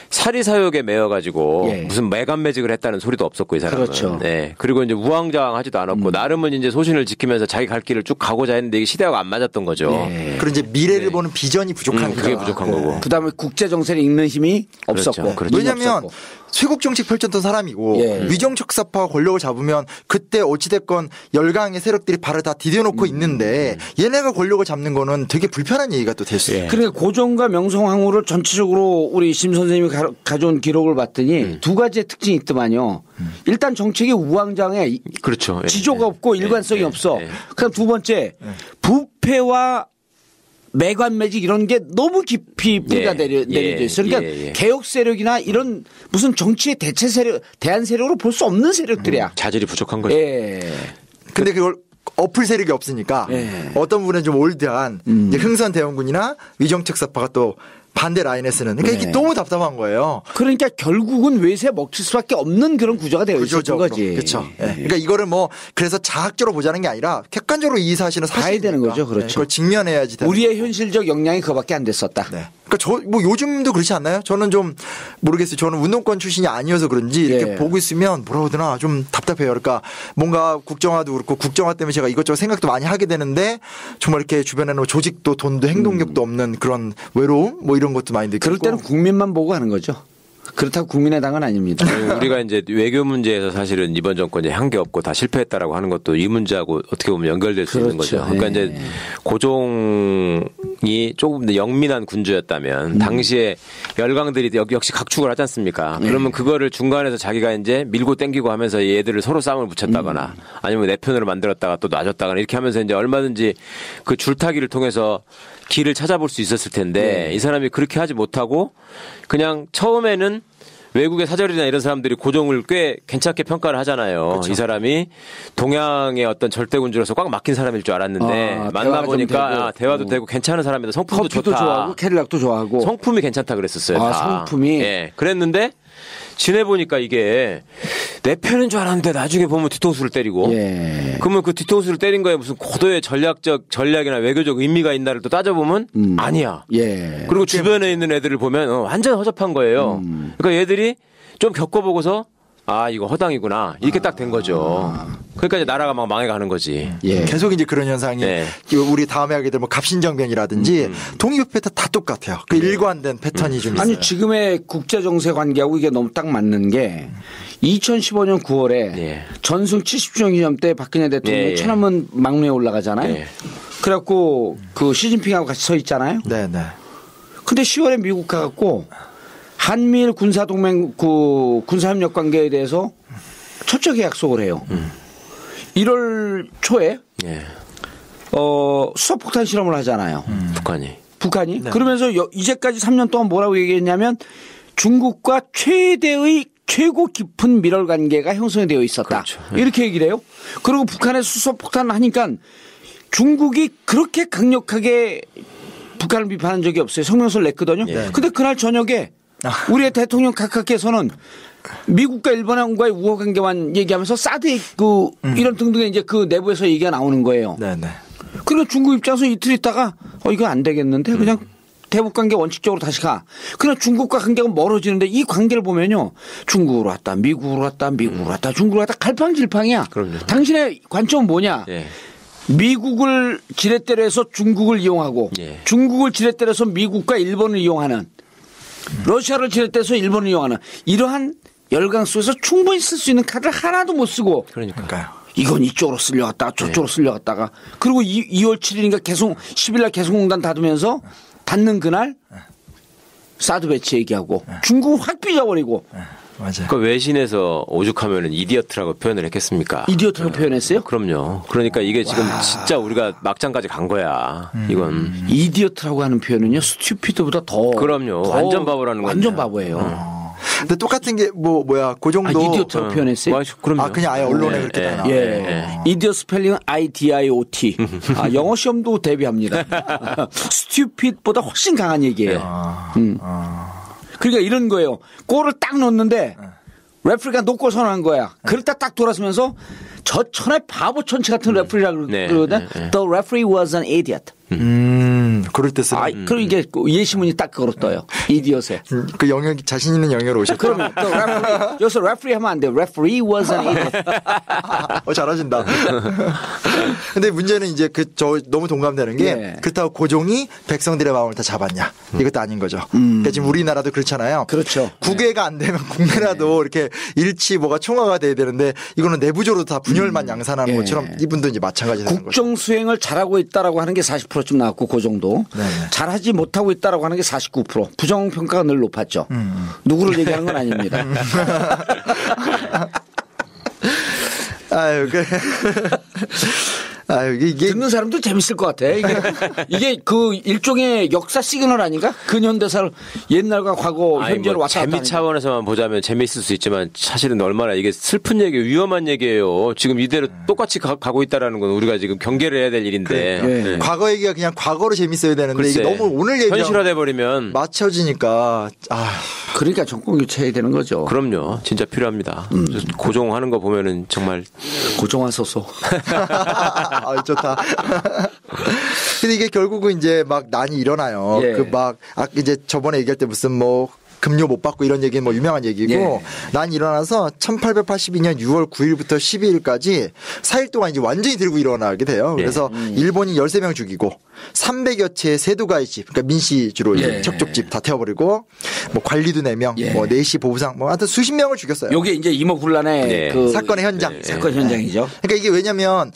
사리사욕에 매여가지고 무슨 매간매직을 했다는 소리도 없었고 이 사람은. 그렇죠. 네. 그리고 이제 우왕좌왕하지도 않았고 나름은 이제 소신을 지키면서 자기 갈 길을 쭉 가고자 했는데 이게 시대하고 안 맞았던 거죠. 그리고 이제 미래를 보는 비전이 부족한 그게 부족한 거고. 그다음에 국제 정세를 읽는 힘이 없었고. 왜냐하면 쇄국 정책 펼쳤던 사람이고 위정척사파가 권력을 잡으면 그때 어찌됐건 열강의 세력들이 발을 다 디뎌놓고 있는데 얘네가 권력을 잡는 거는 되게 불편한 얘기가 또 됐어요. 그러니까 고종과 명성황후를 전체적으로 우리 심 선생님이 가져온 기록을 봤더니 두 가지의 특징이 있더만요. 일단 정책이 우왕좌왕해. 그렇죠. 지조가 없고 일관성이 없어. 그럼 두 번째 부패와 매관매직 이런 게 너무 깊이 뿌리가 내려져 있어. 그러니까 개혁 세력이나 이런 무슨 정치의 대체 세력, 대안 세력으로 볼 수 없는 세력들이야. 자질이 부족한 거죠. 근데 그걸 엎을 세력이 없으니까 어떤 부분은 좀 올드한 흥선 대원군이나 위정척사파가 또 반대 라인에 쓰는. 그러니까 이게 너무 답답한 거예요. 그러니까 결국은 외세 먹힐 수밖에 없는 그런 구조가 되어 있었던 거지. 그렇죠. 그러니까 이거를 뭐 그래서 자학적으로 보자는 게 아니라 객관적으로 이 사실은 봐야 되는 거죠. 그렇죠. 그걸 직면해야지. 우리의 현실적 역량이 그거밖에 안 됐었다. 그러니까 저 뭐 요즘도 그렇지 않나요? 저는 좀 모르겠어요. 저는 운동권 출신이 아니어서 그런지 이렇게 보고 있으면 뭐라고 해야 되나 좀 답답해요. 그러니까 뭔가 국정화도 그렇고 국정화 때문에 제가 이것저것 생각도 많이 하게 되는데 정말 이렇게 주변에는 조직도 돈도 행동력도 없는 그런 외로움 뭐 이런 것도 많이 느끼고. 그럴 때는 국민만 보고 하는 거죠. 그렇다고 국민의당은 아닙니다. 우리가 이제 외교 문제에서 사실은 이번 정권이 한 게 없고 다 실패했다라고 하는 것도 이 문제하고 어떻게 보면 연결될 수 있는 거죠. 그러니까 이제 고종이 조금 더 영민한 군주였다면 당시에 열강들이 역시 각축을 하지 않습니까? 그러면 그거를 중간에서 자기가 이제 밀고 땡기고 하면서 얘들을 서로 싸움을 붙였다거나 아니면 내 편으로 만들었다가 또 놔줬다거나 이렇게 하면서 이제 얼마든지 그 줄타기를 통해서 길을 찾아볼 수 있었을 텐데 이 사람이 그렇게 하지 못하고 그냥 처음에는 외국의 사절이나 이런 사람들이 고종을 꽤 괜찮게 평가를 하잖아요. 그렇죠. 이 사람이 동양의 어떤 절대군주로서 꽉 막힌 사람일 줄 알았는데 만나보니까 대화도 되고 괜찮은 사람이다. 성품도 좋다. 좋아하고 캐딜락도 좋아하고. 성품이 괜찮다 그랬었어요. 다. 성품이. 그랬는데 지내보니까 이게 내 편인 줄 알았는데 나중에 보면 뒤통수를 때리고 그러면 그 뒤통수를 때린 거에 무슨 고도의 전략이나 외교적 의미가 있나를 또 따져보면 아니야. 그리고 주변에 있는 애들을 보면 완전 허접한 거예요. 그러니까 얘들이 좀 겪어보고서 아 이거 허당이구나 이렇게 딱 된 거죠. 그러니까 이제 나라가 막 망해가는 거지. 계속 이제 그런 현상이 우리 다음에 하게 되면 갑신정변이라든지 독립 패턴 다 똑같아요. 그 일관된 패턴이 좀 있어요. 아니 지금의 국제 정세 관계하고 이게 너무 딱 맞는 게 2015년 9월에 전승 70주년 기념 때 박근혜 대통령이 천안문 막루에 올라가잖아요. 그래갖고 그 시진핑하고 같이 서 있잖아요. 네네. 근데 10월에 미국 가갖고 한미일 군사동맹 군사협력 관계에 대해서 철저하게 약속을 해요. 1월 초에 수소폭탄 실험을 하잖아요. 북한이. 네. 그러면서 이제까지 3년 동안 뭐라고 얘기했냐면 중국과 최고 깊은 밀월 관계가 형성이 되어 있었다. 그렇죠. 이렇게 얘기를 해요. 그리고 북한에 수소폭탄을 하니까 중국이 그렇게 강력하게 북한을 비판한 적이 없어요. 성명서를 냈거든요. 근데 그날 저녁에 우리의 대통령 각하께서는 미국과 일본과의 우호 관계만 얘기하면서 사드 이런 등등의 이제 그 내부에서 얘기가 나오는 거예요. 그리고 중국 입장에서 이틀 있다가 이거 안 되겠는데 그냥 대북 관계 원칙적으로 다시 가. 그러나 중국과 관계가 멀어지는데 이 관계를 보면요. 중국으로 왔다, 미국으로 왔다, 중국으로 왔다 갈팡질팡이야. 그럼요. 당신의 관점은 뭐냐? 미국을 지렛대로 해서 중국을 이용하고 중국을 지렛대로 해서 미국과 일본을 이용하는 러시아를 지렛대서 일본을 이용하는 이러한 열강 속에서 충분히 쓸 수 있는 카드를 하나도 못 쓰고 그러니까요. 이건 이쪽으로 쓸려갔다가 저쪽으로 쓸려갔다가 그리고 2월 7일인가 10일날 개성공단 닫으면서 닫는 그날 사드 배치 얘기하고 중국을 확 삐져버리고 맞아요. 그 외신에서 오죽하면 이디어트라고 표현을 했겠습니까? 이디어트라고 표현했어요? 그럼요. 그러니까 이게 지금 진짜 우리가 막장까지 간 거야. 이건. 이디어트라고 하는 표현은요. 스튜피드보다 더. 그럼요. 완전 바보라는 거예요. 완전 바보예요. 근데 똑같은 게 그 정도. 이디어트라고 표현했어요? 그럼요. 그냥 아예 언론에 그렇게 다 나와요. 이디어 스펠링은 IDIOT. 영어 시험도 대비합니다. 스튜피드보다 훨씬 강한 얘기예요. 그러니까 이런 거예요. 골을 딱 넣었는데 레프리가 노골 선언한 거야. 그럴 때 딱 돌아서면서 저 천하의 바보 천치 같은 레프리라고 그러거든. The referee was an idiot. 그럴 때 쓰는. 그럼 이게 예시문이 딱 그걸로 떠요. 이디엇에. 그 영역 자신 있는 영역으로 오셨죠. 그러면 또 여기서 referee 하면 안 돼. Referee was an idiot. 잘하신다. 근데 문제는 이제 저 너무 동감되는 게 그렇다고 고종이 백성들의 마음을 다 잡았냐. 이것도 아닌 거죠. 그러니까 지금 우리나라도 그렇잖아요. 그렇죠. 국외가 안 되면 국내라도 이렇게 일치 총화가 돼야 되는데 이거는 내부적으로 다 분열만 양산하는 것처럼 이분도 이제 마찬가지 되는 거죠. 국정 수행을 잘하고 있다라고 하는 게 40%쯤 나왔고 그 정도. 잘하지 못하고 있다라고 하는 게 49%. 부정평가가 늘 높았죠. 누구를 얘기하는 건 아닙니다. 이게 듣는 사람도 재밌을 것 같아. 이게 그 일종의 역사 시그널 아닌가? 근현대사를 옛날과 과거 현재로 왔다 갔다. 재미 차원에서만 보자면 재미있을 수 있지만 사실은 얼마나 이게 슬픈 얘기, 위험한 얘기예요. 지금 이대로 똑같이 가고 있다라는 건 우리가 지금 경계를 해야 될 일인데. 과거 얘기가 그냥 과거로 재밌어야 되는데 이게 너무 오늘 얘기가 현실화돼 버리면 맞춰지니까. 그러니까 정권 교체해야 되는 거죠. 그럼요. 진짜 필요합니다. 고종하는 거 보면은 정말 고종하소서. 좋다. 근데 이게 결국은 이제 막 난이 일어나요. 이제 저번에 얘기할 때 무슨 급료 못 받고 이런 얘기는 유명한 얘기고 난이 일어나서 1882년 6월 9일부터 12일까지 4일 동안 이제 완전히 들고 일어나게 돼요. 그래서 일본이 13명 죽이고 300여 채의 세도가이집 그러니까 민씨 주로 척족집 다 태워버리고 관리도 4명 내시 보부상 하여튼 수십 명을 죽였어요. 이게 이제 이모군란의 그 사건의 현장. 사건 현장이죠. 그러니까 이게 왜냐면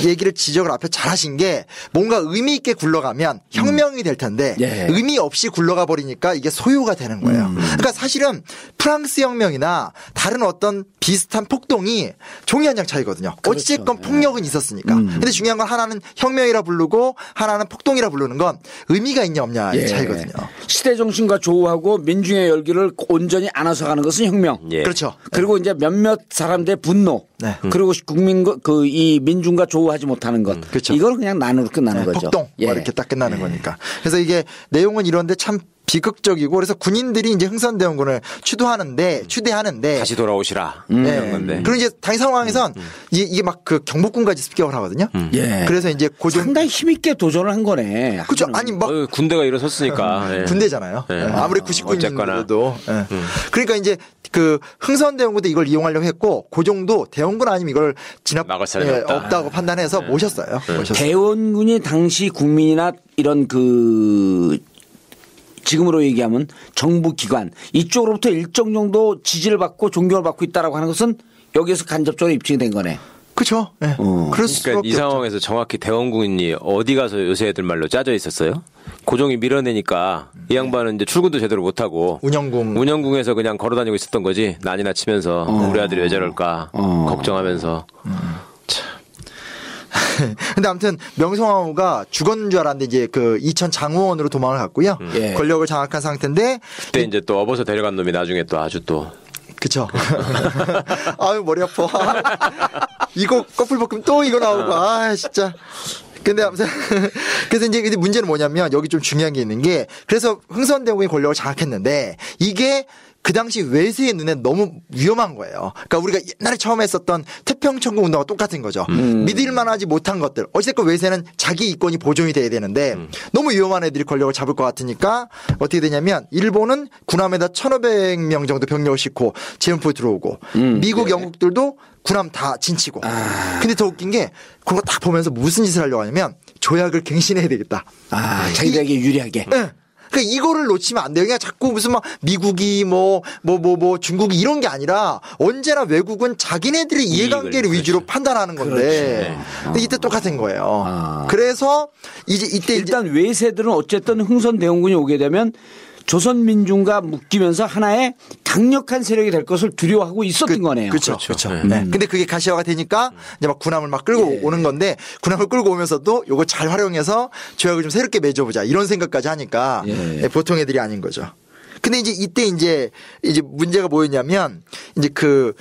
얘기를 지적을 앞에 잘 하신 게 뭔가 의미 있게 굴러가면 혁명이 될 텐데 의미 없이 굴러가 버리니까 이게 소요가 되는 거예요. 그러니까 사실은 프랑스 혁명이나 다른 어떤 비슷한 폭동이 종이 한 장 차이거든요. 어찌됐건 폭력은 있었으니까. 근데 중요한 건 하나는 혁명이라 부르고 하나는 폭동이라 부르는 건 의미가 있냐 없냐의 차이거든요. 시대 정신과 조우하고 민중의 열기를 온전히 안아서 가는 것은 혁명. 그렇죠. 그리고 이제 몇몇 사람들의 분노. 그리고 국민과 이 민중과 조우하지 못하는 것. 이건 그냥 난으로 끝나는 거죠. 폭동 이렇게 딱 끝나는 거니까. 그래서 이게 내용은 이런데 참 비극적이고 그래서 군인들이 이제 흥선대원군을 추대하는데 다시 돌아오시라. 네. 그리고 이제 당시 상황에선 이게 막 그 경복궁까지 습격을 하거든요. 예. 그래서 이제 상당히 힘있게 도전을 한 거네. 그렇죠. 아니 막 군대가 일어섰으니까. 네. 군대잖아요. 네. 아무리 99인들도. 네. 그러니까 이제 그 흥선대원군도 이걸 이용하려고 했고 고종도 대원군 아니면 이걸 막을 사람이 없다고 판단해서 모셨어요. 대원군이 당시 국민이나 이런 그 지금으로 얘기하면 정부 기관 이쪽으로부터 일정 정도 지지를 받고 존경을 받고 있다라고 하는 것은 여기에서 간접적으로 입증이 된 거네. 그렇죠. 네. 그러니까 이 상황에서 정확히 대원군이 어디 가서 요새 애들 말로 짜져 있었어요? 고종이 밀어내니까 이 양반은 이제 출근도 제대로 못하고 운영궁에서 그냥 걸어다니고 있었던 거지. 난이나 치면서 우리 아들이 왜 저럴까 걱정하면서. 참. 근데 아무튼 명성황후가 죽었는 줄 알았는데 이제 그 이천 장후원으로 도망을 갔고요. 예. 권력을 장악한 상태인데 그때 이제 또 업어서 데려간 놈이 나중에 또 아주 또 그쵸. 아유, 머리 아파. 이거 커플볶음 또 이거 나오고, 아, 진짜. 근데 아무튼 그래서 이제 문제는 뭐냐면 여기 좀 중요한 게 있는 게 그래서 흥선대원군이 권력을 장악했는데 이게 그 당시 외세의 눈에 너무 위험한 거예요. 그러니까 우리가 옛날에 처음 했었던 태평천국 운동과 똑같은 거죠. 믿을만하지 못한 것들. 어쨌든 외세는 자기 이권이 보존이 돼야 되는데 너무 위험한 애들이 권력을 잡을 것 같으니까 어떻게 되냐면 일본은 군함에다 1,500명 정도 병력을 싣고 제원포에 들어오고 미국, 영국들도 군함 다 진치고. 근데 더 웃긴 게 그거 다 보면서 무슨 짓을 하려고 하냐면 조약을 갱신해야 되겠다. 자기들에게 유리하게. 네. 그러니까 이거를 놓치면 안 돼요. 그냥 자꾸 무슨 막 미국이 뭐 중국이 이런 게 아니라 언제나 외국은 자기네들의 이해관계를 위주로 판단하는 건데 이때 똑같은 거예요. 그래서 이때 일단 외세들은 어쨌든 흥선대원군이 오게 되면 조선민중과 묶이면서 하나의 강력한 세력이 될 것을 두려워하고 있었던 거네요. 그렇죠. 네. 근데 그게 가시화가 되니까 이제 막 군함을 막 끌고 오는 건데 군함을 끌고 오면서도 요거 잘 활용해서 조약을 좀 새롭게 맺어보자 이런 생각까지 하니까 보통 애들이 아닌 거죠. 근데 이제 이때 이제 문제가 뭐였냐면 이제 그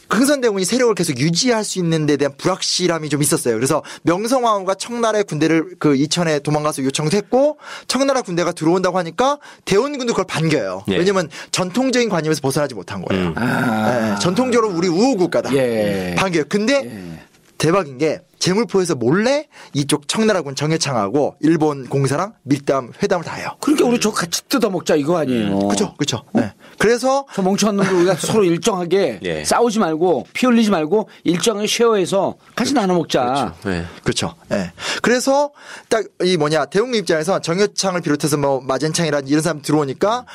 흥선대원군이 세력을 계속 유지할 수 있는 데 대한 불확실함이 좀 있었어요. 그래서 명성황후가 청나라의 군대를 그 이천에 도망가서 요청도 했고 청나라 군대가 들어온다고 하니까 대원군도 그걸 반겨요. 왜냐면 전통적인 관념에서 벗어나지 못한 거예요. 네, 전통적으로 우리 우호국가다. 반겨요. 근데 대박인 게 제물포에서 몰래 이쪽 청나라군 정해창하고 일본 공사랑 밀담 회담을 다 해요. 그러니까 우리 저 같이 뜯어먹자 이거 아니에요. 그렇죠. 네. 그래서 저 멍청한 놈들 우리가 서로 일정하게 싸우지 말고 피 흘리지 말고 일정하게 쉐어해서 같이 나눠 먹자. 그렇죠. 네. 그래서 딱 이 대원군 입장에서 정여창을 비롯해서 뭐 마젠창이라든지 이런 사람 들어오니까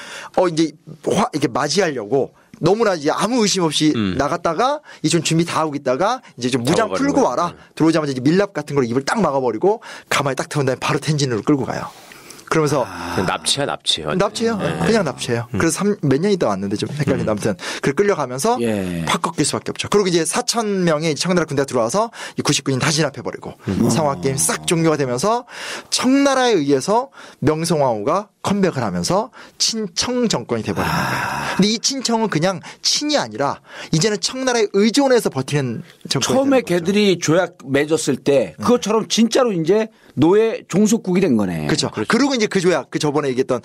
이제 이렇게 맞이하려고. 너무나 이제 아무 의심 없이 나갔다가 이제 좀 준비 다 하고 있다가 이제 좀 무장 풀고 와라. 들어오자마자 이제 밀랍 같은 걸로 입을 딱 막아버리고 가만히 딱 태운 다음에 바로 텐진으로 끌고 가요. 그러면서 납치예요. 그냥 납치예요. 그래서 몇 년 있다 왔는데 좀 헷갈린다. 아무튼 그 끌려가면서 팍 꺾일 수밖에 없죠. 그리고 이제 4,000명의 청나라 군대가 들어와서 이 99인 다 진압해버리고 상화 게임 싹 종료가 되면서 청나라에 의해서 명성황후가 컴백을 하면서 친청 정권이 돼버린 거예요. 근데 이 친청은 그냥 친이 아니라 이제는 청나라에 의존해서 버티는 정권이 처음에 걔들이 조약 맺었을 때 그것처럼 진짜로 이제 노예 종속국이 된 거네. 그렇죠. 그리고 이제 그 조약, 그 저번에 얘기했던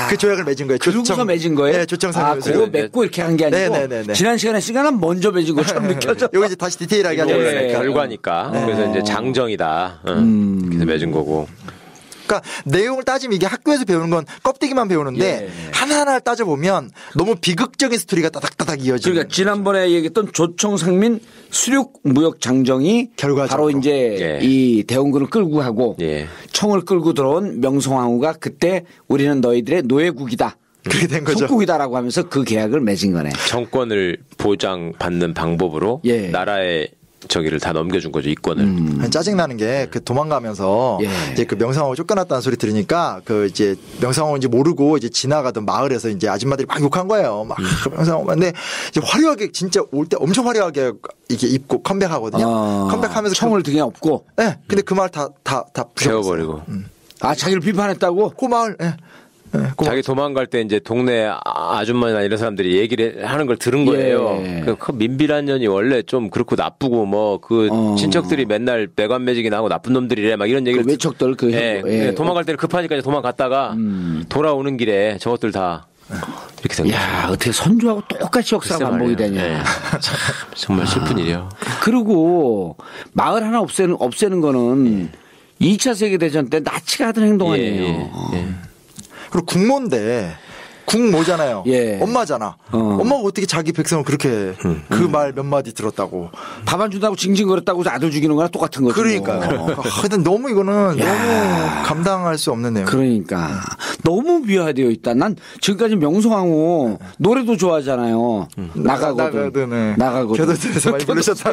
그 조약을 맺은 거예요. 그러고서 맺은 거예요? 네, 조청상명에서. 그거 맺고 이렇게 한 게 아니고 지난 시간에 시간은 먼저 맺은 것처럼 느껴져. 여기 이제 다시 디테일하게 하죠. 결과니까. 그래서 이제 장정이다. 그래서 맺은 거고. 그러니까 내용을 따지면 이게 학교에서 배우는 건 껍데기만 배우는데 하나하나를 따져보면 너무 비극적인 스토리가 따닥따닥 이어지는. 그러니까 지난번에 얘기했던 조청상민 수륙 무역 장정이 바로 이제 이 대원군을 끌고 가고 청을 끌고 들어온 명성황후가 그때 우리는 너희들의 노예국이다. 그렇게 된 거죠. 속국이다라고 하면서 그 계약을 맺은 거네. 정권을 보장받는 방법으로 나라의 저기를 다 넘겨준 거죠, 이권을. 짜증나는 게 그 도망가면서 이제 그 명성황후 쫓겨났다는 소리 들으니까 그 이제 명성황후인지 모르고 이제 지나가던 마을에서 이제 아줌마들이 막 욕한 거예요. 막 명성황후. 근데 이제 화려하게 진짜 올 때 엄청 화려하게 이렇게 입고 컴백하거든요. 컴백하면서 총을 등에 업고. 네. 근데 그 마을 다 부셔버리고. 자기를 비판했다고? 그 마을. 네, 자기 도망갈 때 이제 동네 아줌마나 이런 사람들이 얘기를 하는 걸 들은 거예요. 예. 그 민비란 년이 원래 좀 그렇고 나쁘고 뭐 그 친척들이 맨날 매관매직이나 하고 나쁜 놈들이래 막 이런 얘기를. 그 외척들 그. 예. 도망갈 때는 급하니까 이제 도망갔다가 돌아오는 길에 저것들 다 이렇게 된 거예요. 야, 어떻게 선조하고 똑같이 역사가 반복이 되냐. 네. 정말 슬픈 일이에요. 그리고 마을 하나 없애는 거는 2차 세계대전 때 나치가 하던 행동 아니에요. 그리고 국모인데 국모잖아요. 예. 엄마잖아. 엄마가 어떻게 자기 백성을 그렇게 그 말 몇 마디 들었다고. 밥 안 준다고 징징거렸다고 아들 죽이는 거랑 똑같은 거죠. 그러니까요. 하여튼 너무 이거는 너무 감당할 수 없는 내용. 그러니까 너무 미화되어 있다. 난 지금까지 명성황후 노래도 좋아하잖아요. 나가거든. 교도소에서 많이 부르셨다.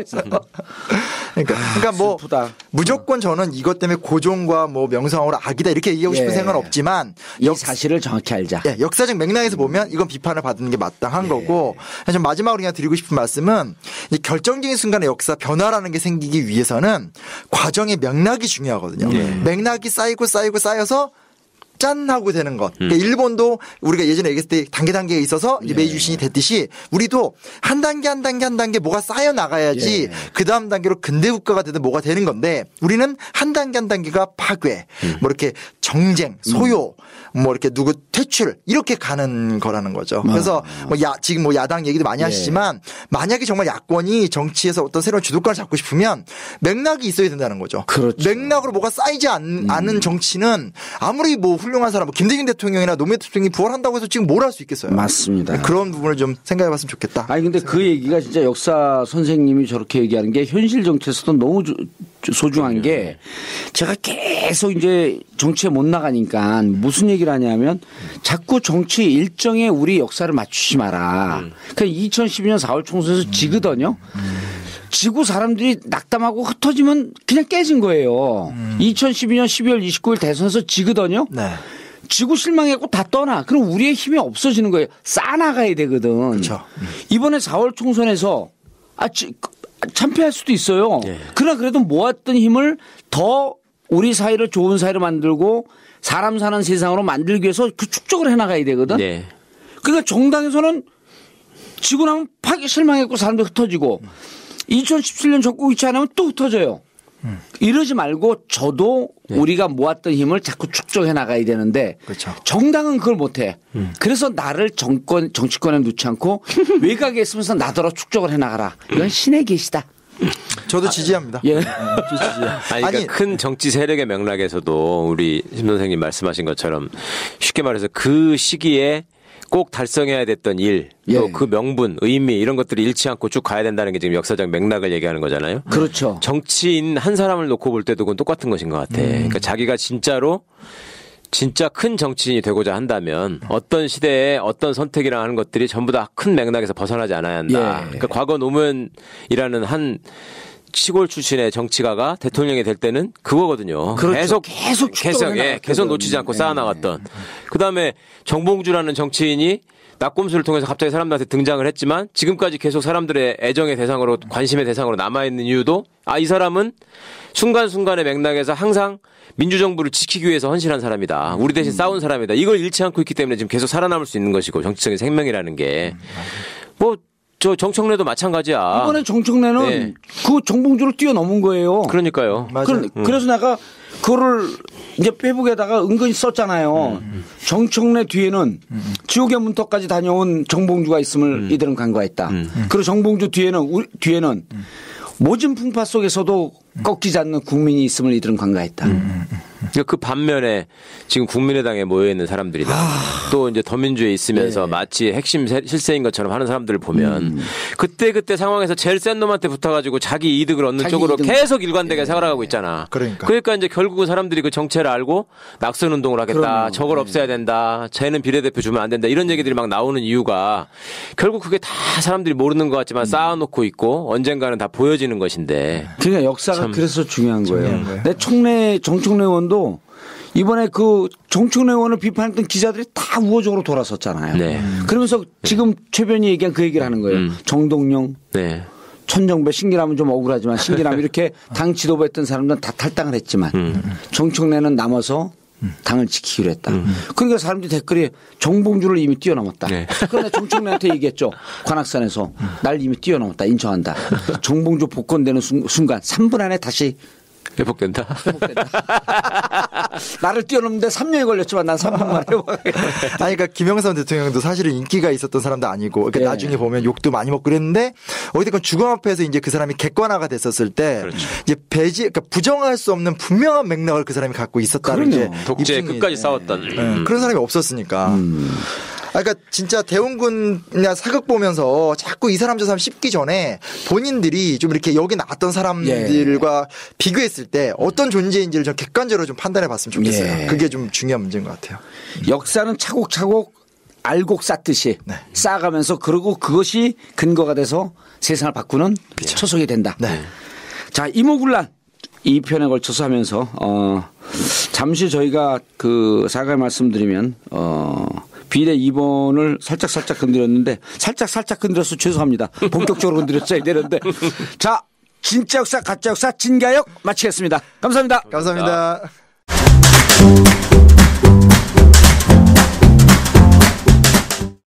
그러니까 뭐 슬프다. 무조건 저는 이것 때문에 고종과 뭐 명성황후를 악이다 이렇게 얘기하고 싶은 생각은 없지만 이 사실을 정확히 알자. 역사적 맥락에서 보면 이건 비판을 받는 게 마땅한 거고 좀 마지막으로 그냥 드리고 싶은 말씀은 이 결정적인 순간에 역사 변화라는 게 생기기 위해서는 과정의 맥락이 중요하거든요. 맥락이 쌓여서 짠 하고 되는 것. 그러니까 일본도 우리가 예전에 얘기했을 때 단계에 있어서 이제 메이지 유신이 됐듯이 우리도 한 단계 뭐가 쌓여 나가야지 그 다음 단계로 근대 국가가 되든 뭐가 되는 건데 우리는 한 단계가 파괴, 뭐 이렇게 정쟁, 소요, 뭐 이렇게 누구 퇴출 이렇게 가는 거라는 거죠. 그래서 뭐 지금 뭐 야당 얘기도 많이 하시지만 만약에 정말 야권이 정치에서 어떤 새로운 주도권을 잡고 싶으면 맥락이 있어야 된다는 거죠. 그렇죠. 맥락으로 뭐가 쌓이지 않은 정치는 아무리 뭐 훌륭한 사람, 뭐 김대중 대통령이나 노무현 대통령이 부활한다고 해서 지금 뭘 할 수 있겠어요. 맞습니다. 그런 부분을 좀 생각해봤으면 좋겠다. 아니 근데 그 얘기가 진짜 역사 선생님이 저렇게 얘기하는 게 현실 정치에서도 너무 소중한 게 제가 계속 이제 정치에 못 나가니까 무슨 얘기를 하냐면 자꾸 정치 일정에 우리 역사를 맞추지 마라. 그러니까 2012년 4월 총선에서 지거든요. 지고 사람들이 낙담하고 흩어지면 그냥 깨진 거예요. 2012년 12월 29일 대선에서 지거든요. 네. 지고 실망했고 다 떠나. 그럼 우리의 힘이 없어지는 거예요. 쌓아나가야 되거든. 그렇죠. 이번에 4월 총선에서 참패할 수도 있어요. 그러나 그래도 모았던 힘을 더 우리 사회를 좋은 사회로 만들고 사람 사는 세상으로 만들기 위해서 그 축적을 해나가야 되거든. 그러니까 정당에서는 지고 나면 실망했고 사람들 흩어지고 2017년 전국 이치 안 하면 또 흩어져요. 이러지 말고 저도 우리가 모았던 힘을 자꾸 축적해 나가야 되는데 그렇죠. 정당은 그걸 못해. 그래서 나를 정치권에 놓지 않고 외곽에 있으면서 나더러 축적을 해 나가라. 이건 신의 계시다. 저도 지지합니다. 아니, 큰 정치 세력의 맥락에서도 우리 심 선생님 말씀하신 것처럼 쉽게 말해서 그 시기에 꼭 달성해야 됐던 일, 또 그 명분, 의미 이런 것들이 잃지 않고 쭉 가야 된다는 게 지금 역사적 맥락을 얘기하는 거잖아요. 그렇죠. 정치인 한 사람을 놓고 볼 때도 그건 똑같은 것인 것 같아. 그러니까 자기가 진짜 큰 정치인이 되고자 한다면 어떤 시대에 어떤 선택이라 하는 것들이 전부 다 큰 맥락에서 벗어나지 않아야 한다. 그러니까 과거 노무현이라는 한 시골 출신의 정치가가 대통령이 될 때는 그거거든요. 그렇죠. 계속 놓치지 않고 쌓아나갔던. 그다음에 정봉주라는 정치인이 낙곰수를 통해서 갑자기 사람들한테 등장을 했지만 지금까지 계속 사람들의 애정의 대상으로 관심의 대상으로 남아있는 이유도 이 사람은 순간순간의 맥락에서 항상 민주정부를 지키기 위해서 헌신한 사람이다. 우리 대신 싸운 사람이다. 이걸 잃지 않고 있기 때문에 지금 계속 살아남을 수 있는 것이고 정치적인 생명이라는 게 저 정청래도 마찬가지야. 이번에 정청래는 그 정봉주를 뛰어넘은 거예요. 그러니까요. 그래서 내가 그거를 이제 페북에다가 은근히 썼잖아요. 정청래 뒤에는 지옥의 문턱까지 다녀온 정봉주가 있음을 이들은 간과했다. 그리고 정봉주 뒤에는 모진 풍파 속에서도 꺾이지 않는 국민이 있음을 이들은 간과했다. 그 반면에 지금 국민의당에 모여있는 사람들이나 또 이제 더민주에 있으면서 마치 핵심 실세인 것처럼 하는 사람들을 보면 그때 상황에서 제일 센 놈한테 붙어가지고 자기 이득을 얻는 쪽으로 계속 일관되게 생활하고 있잖아. 그러니까 이제 결국은 사람들이 그 정체를 알고 낙선 운동을 하겠다. 저걸 없애야 된다. 쟤는 비례대표 주면 안 된다. 이런 얘기들이 막 나오는 이유가 결국 그게 다 사람들이 모르는 것 같지만 쌓아놓고 있고 언젠가는 다 보여지는 것인데. 그러니까 역사가 그래서 중요한 거예요. 내 정청래 의원도 이번에 그 정청래 의원을 비판했던 기자들이 다 우호적으로 돌아섰잖아요. 그러면서 지금 최변희 얘기한 그 얘기를 하는 거예요. 정동영, 천정배, 신기남은 좀 억울하지만 신기남 이렇게 당 지도부 했던 사람들은 다 탈당을 했지만 정청래는 남아서 당을 지키기로 했다. 그러니까 사람들이 댓글에 정봉주를 이미 뛰어넘었다. 네. 그런데 정청래한테 얘기했죠. 관악산에서 날 이미 뛰어넘었다. 인정한다. 정봉주 복권되는 순간 3분 안에 다시 회복된다. 나를 뛰어넘는데 3년이 걸렸지만 난 3분만 회복. 아니, 그러니까 김영삼 대통령도 사실은 인기가 있었던 사람도 아니고, 그러니까 네. 나중에 보면 욕도 많이 먹고 그랬는데, 어디든 주검 앞에서 이제 그 사람이 객관화가 됐었을 때, 그렇죠. 이제 그러니까 부정할 수 없는 분명한 맥락을 그 사람이 갖고 있었다는 게 독재 끝까지 싸웠던 그런 사람이 없었으니까. 그러니까 진짜 대원군이나 사극 보면서 자꾸 이 사람 저 사람 씹기 전에 본인들이 좀 이렇게 여기 나왔던 사람들과 비교했을 때 어떤 존재인지를 좀 객관적으로 좀 판단해 봤으면 좋겠어요. 그게 좀 중요한 문제인 것 같아요. 역사는 차곡차곡 알곡 쌓듯이 쌓아가면서 그리고 그것이 근거가 돼서 세상을 바꾸는 초석이 된다. 네. 자, 이모군란 이 편에 걸쳐서 하면서 잠시 저희가 그 사과의 말씀드리면 비례 2번을 살짝 건드렸는데 살짝 건드려서 죄송합니다. 본격적으로 건드렸어야 되는데 자, 진짜 역사 가짜 역사 진가역 마치겠습니다. 감사합니다. 감사합니다.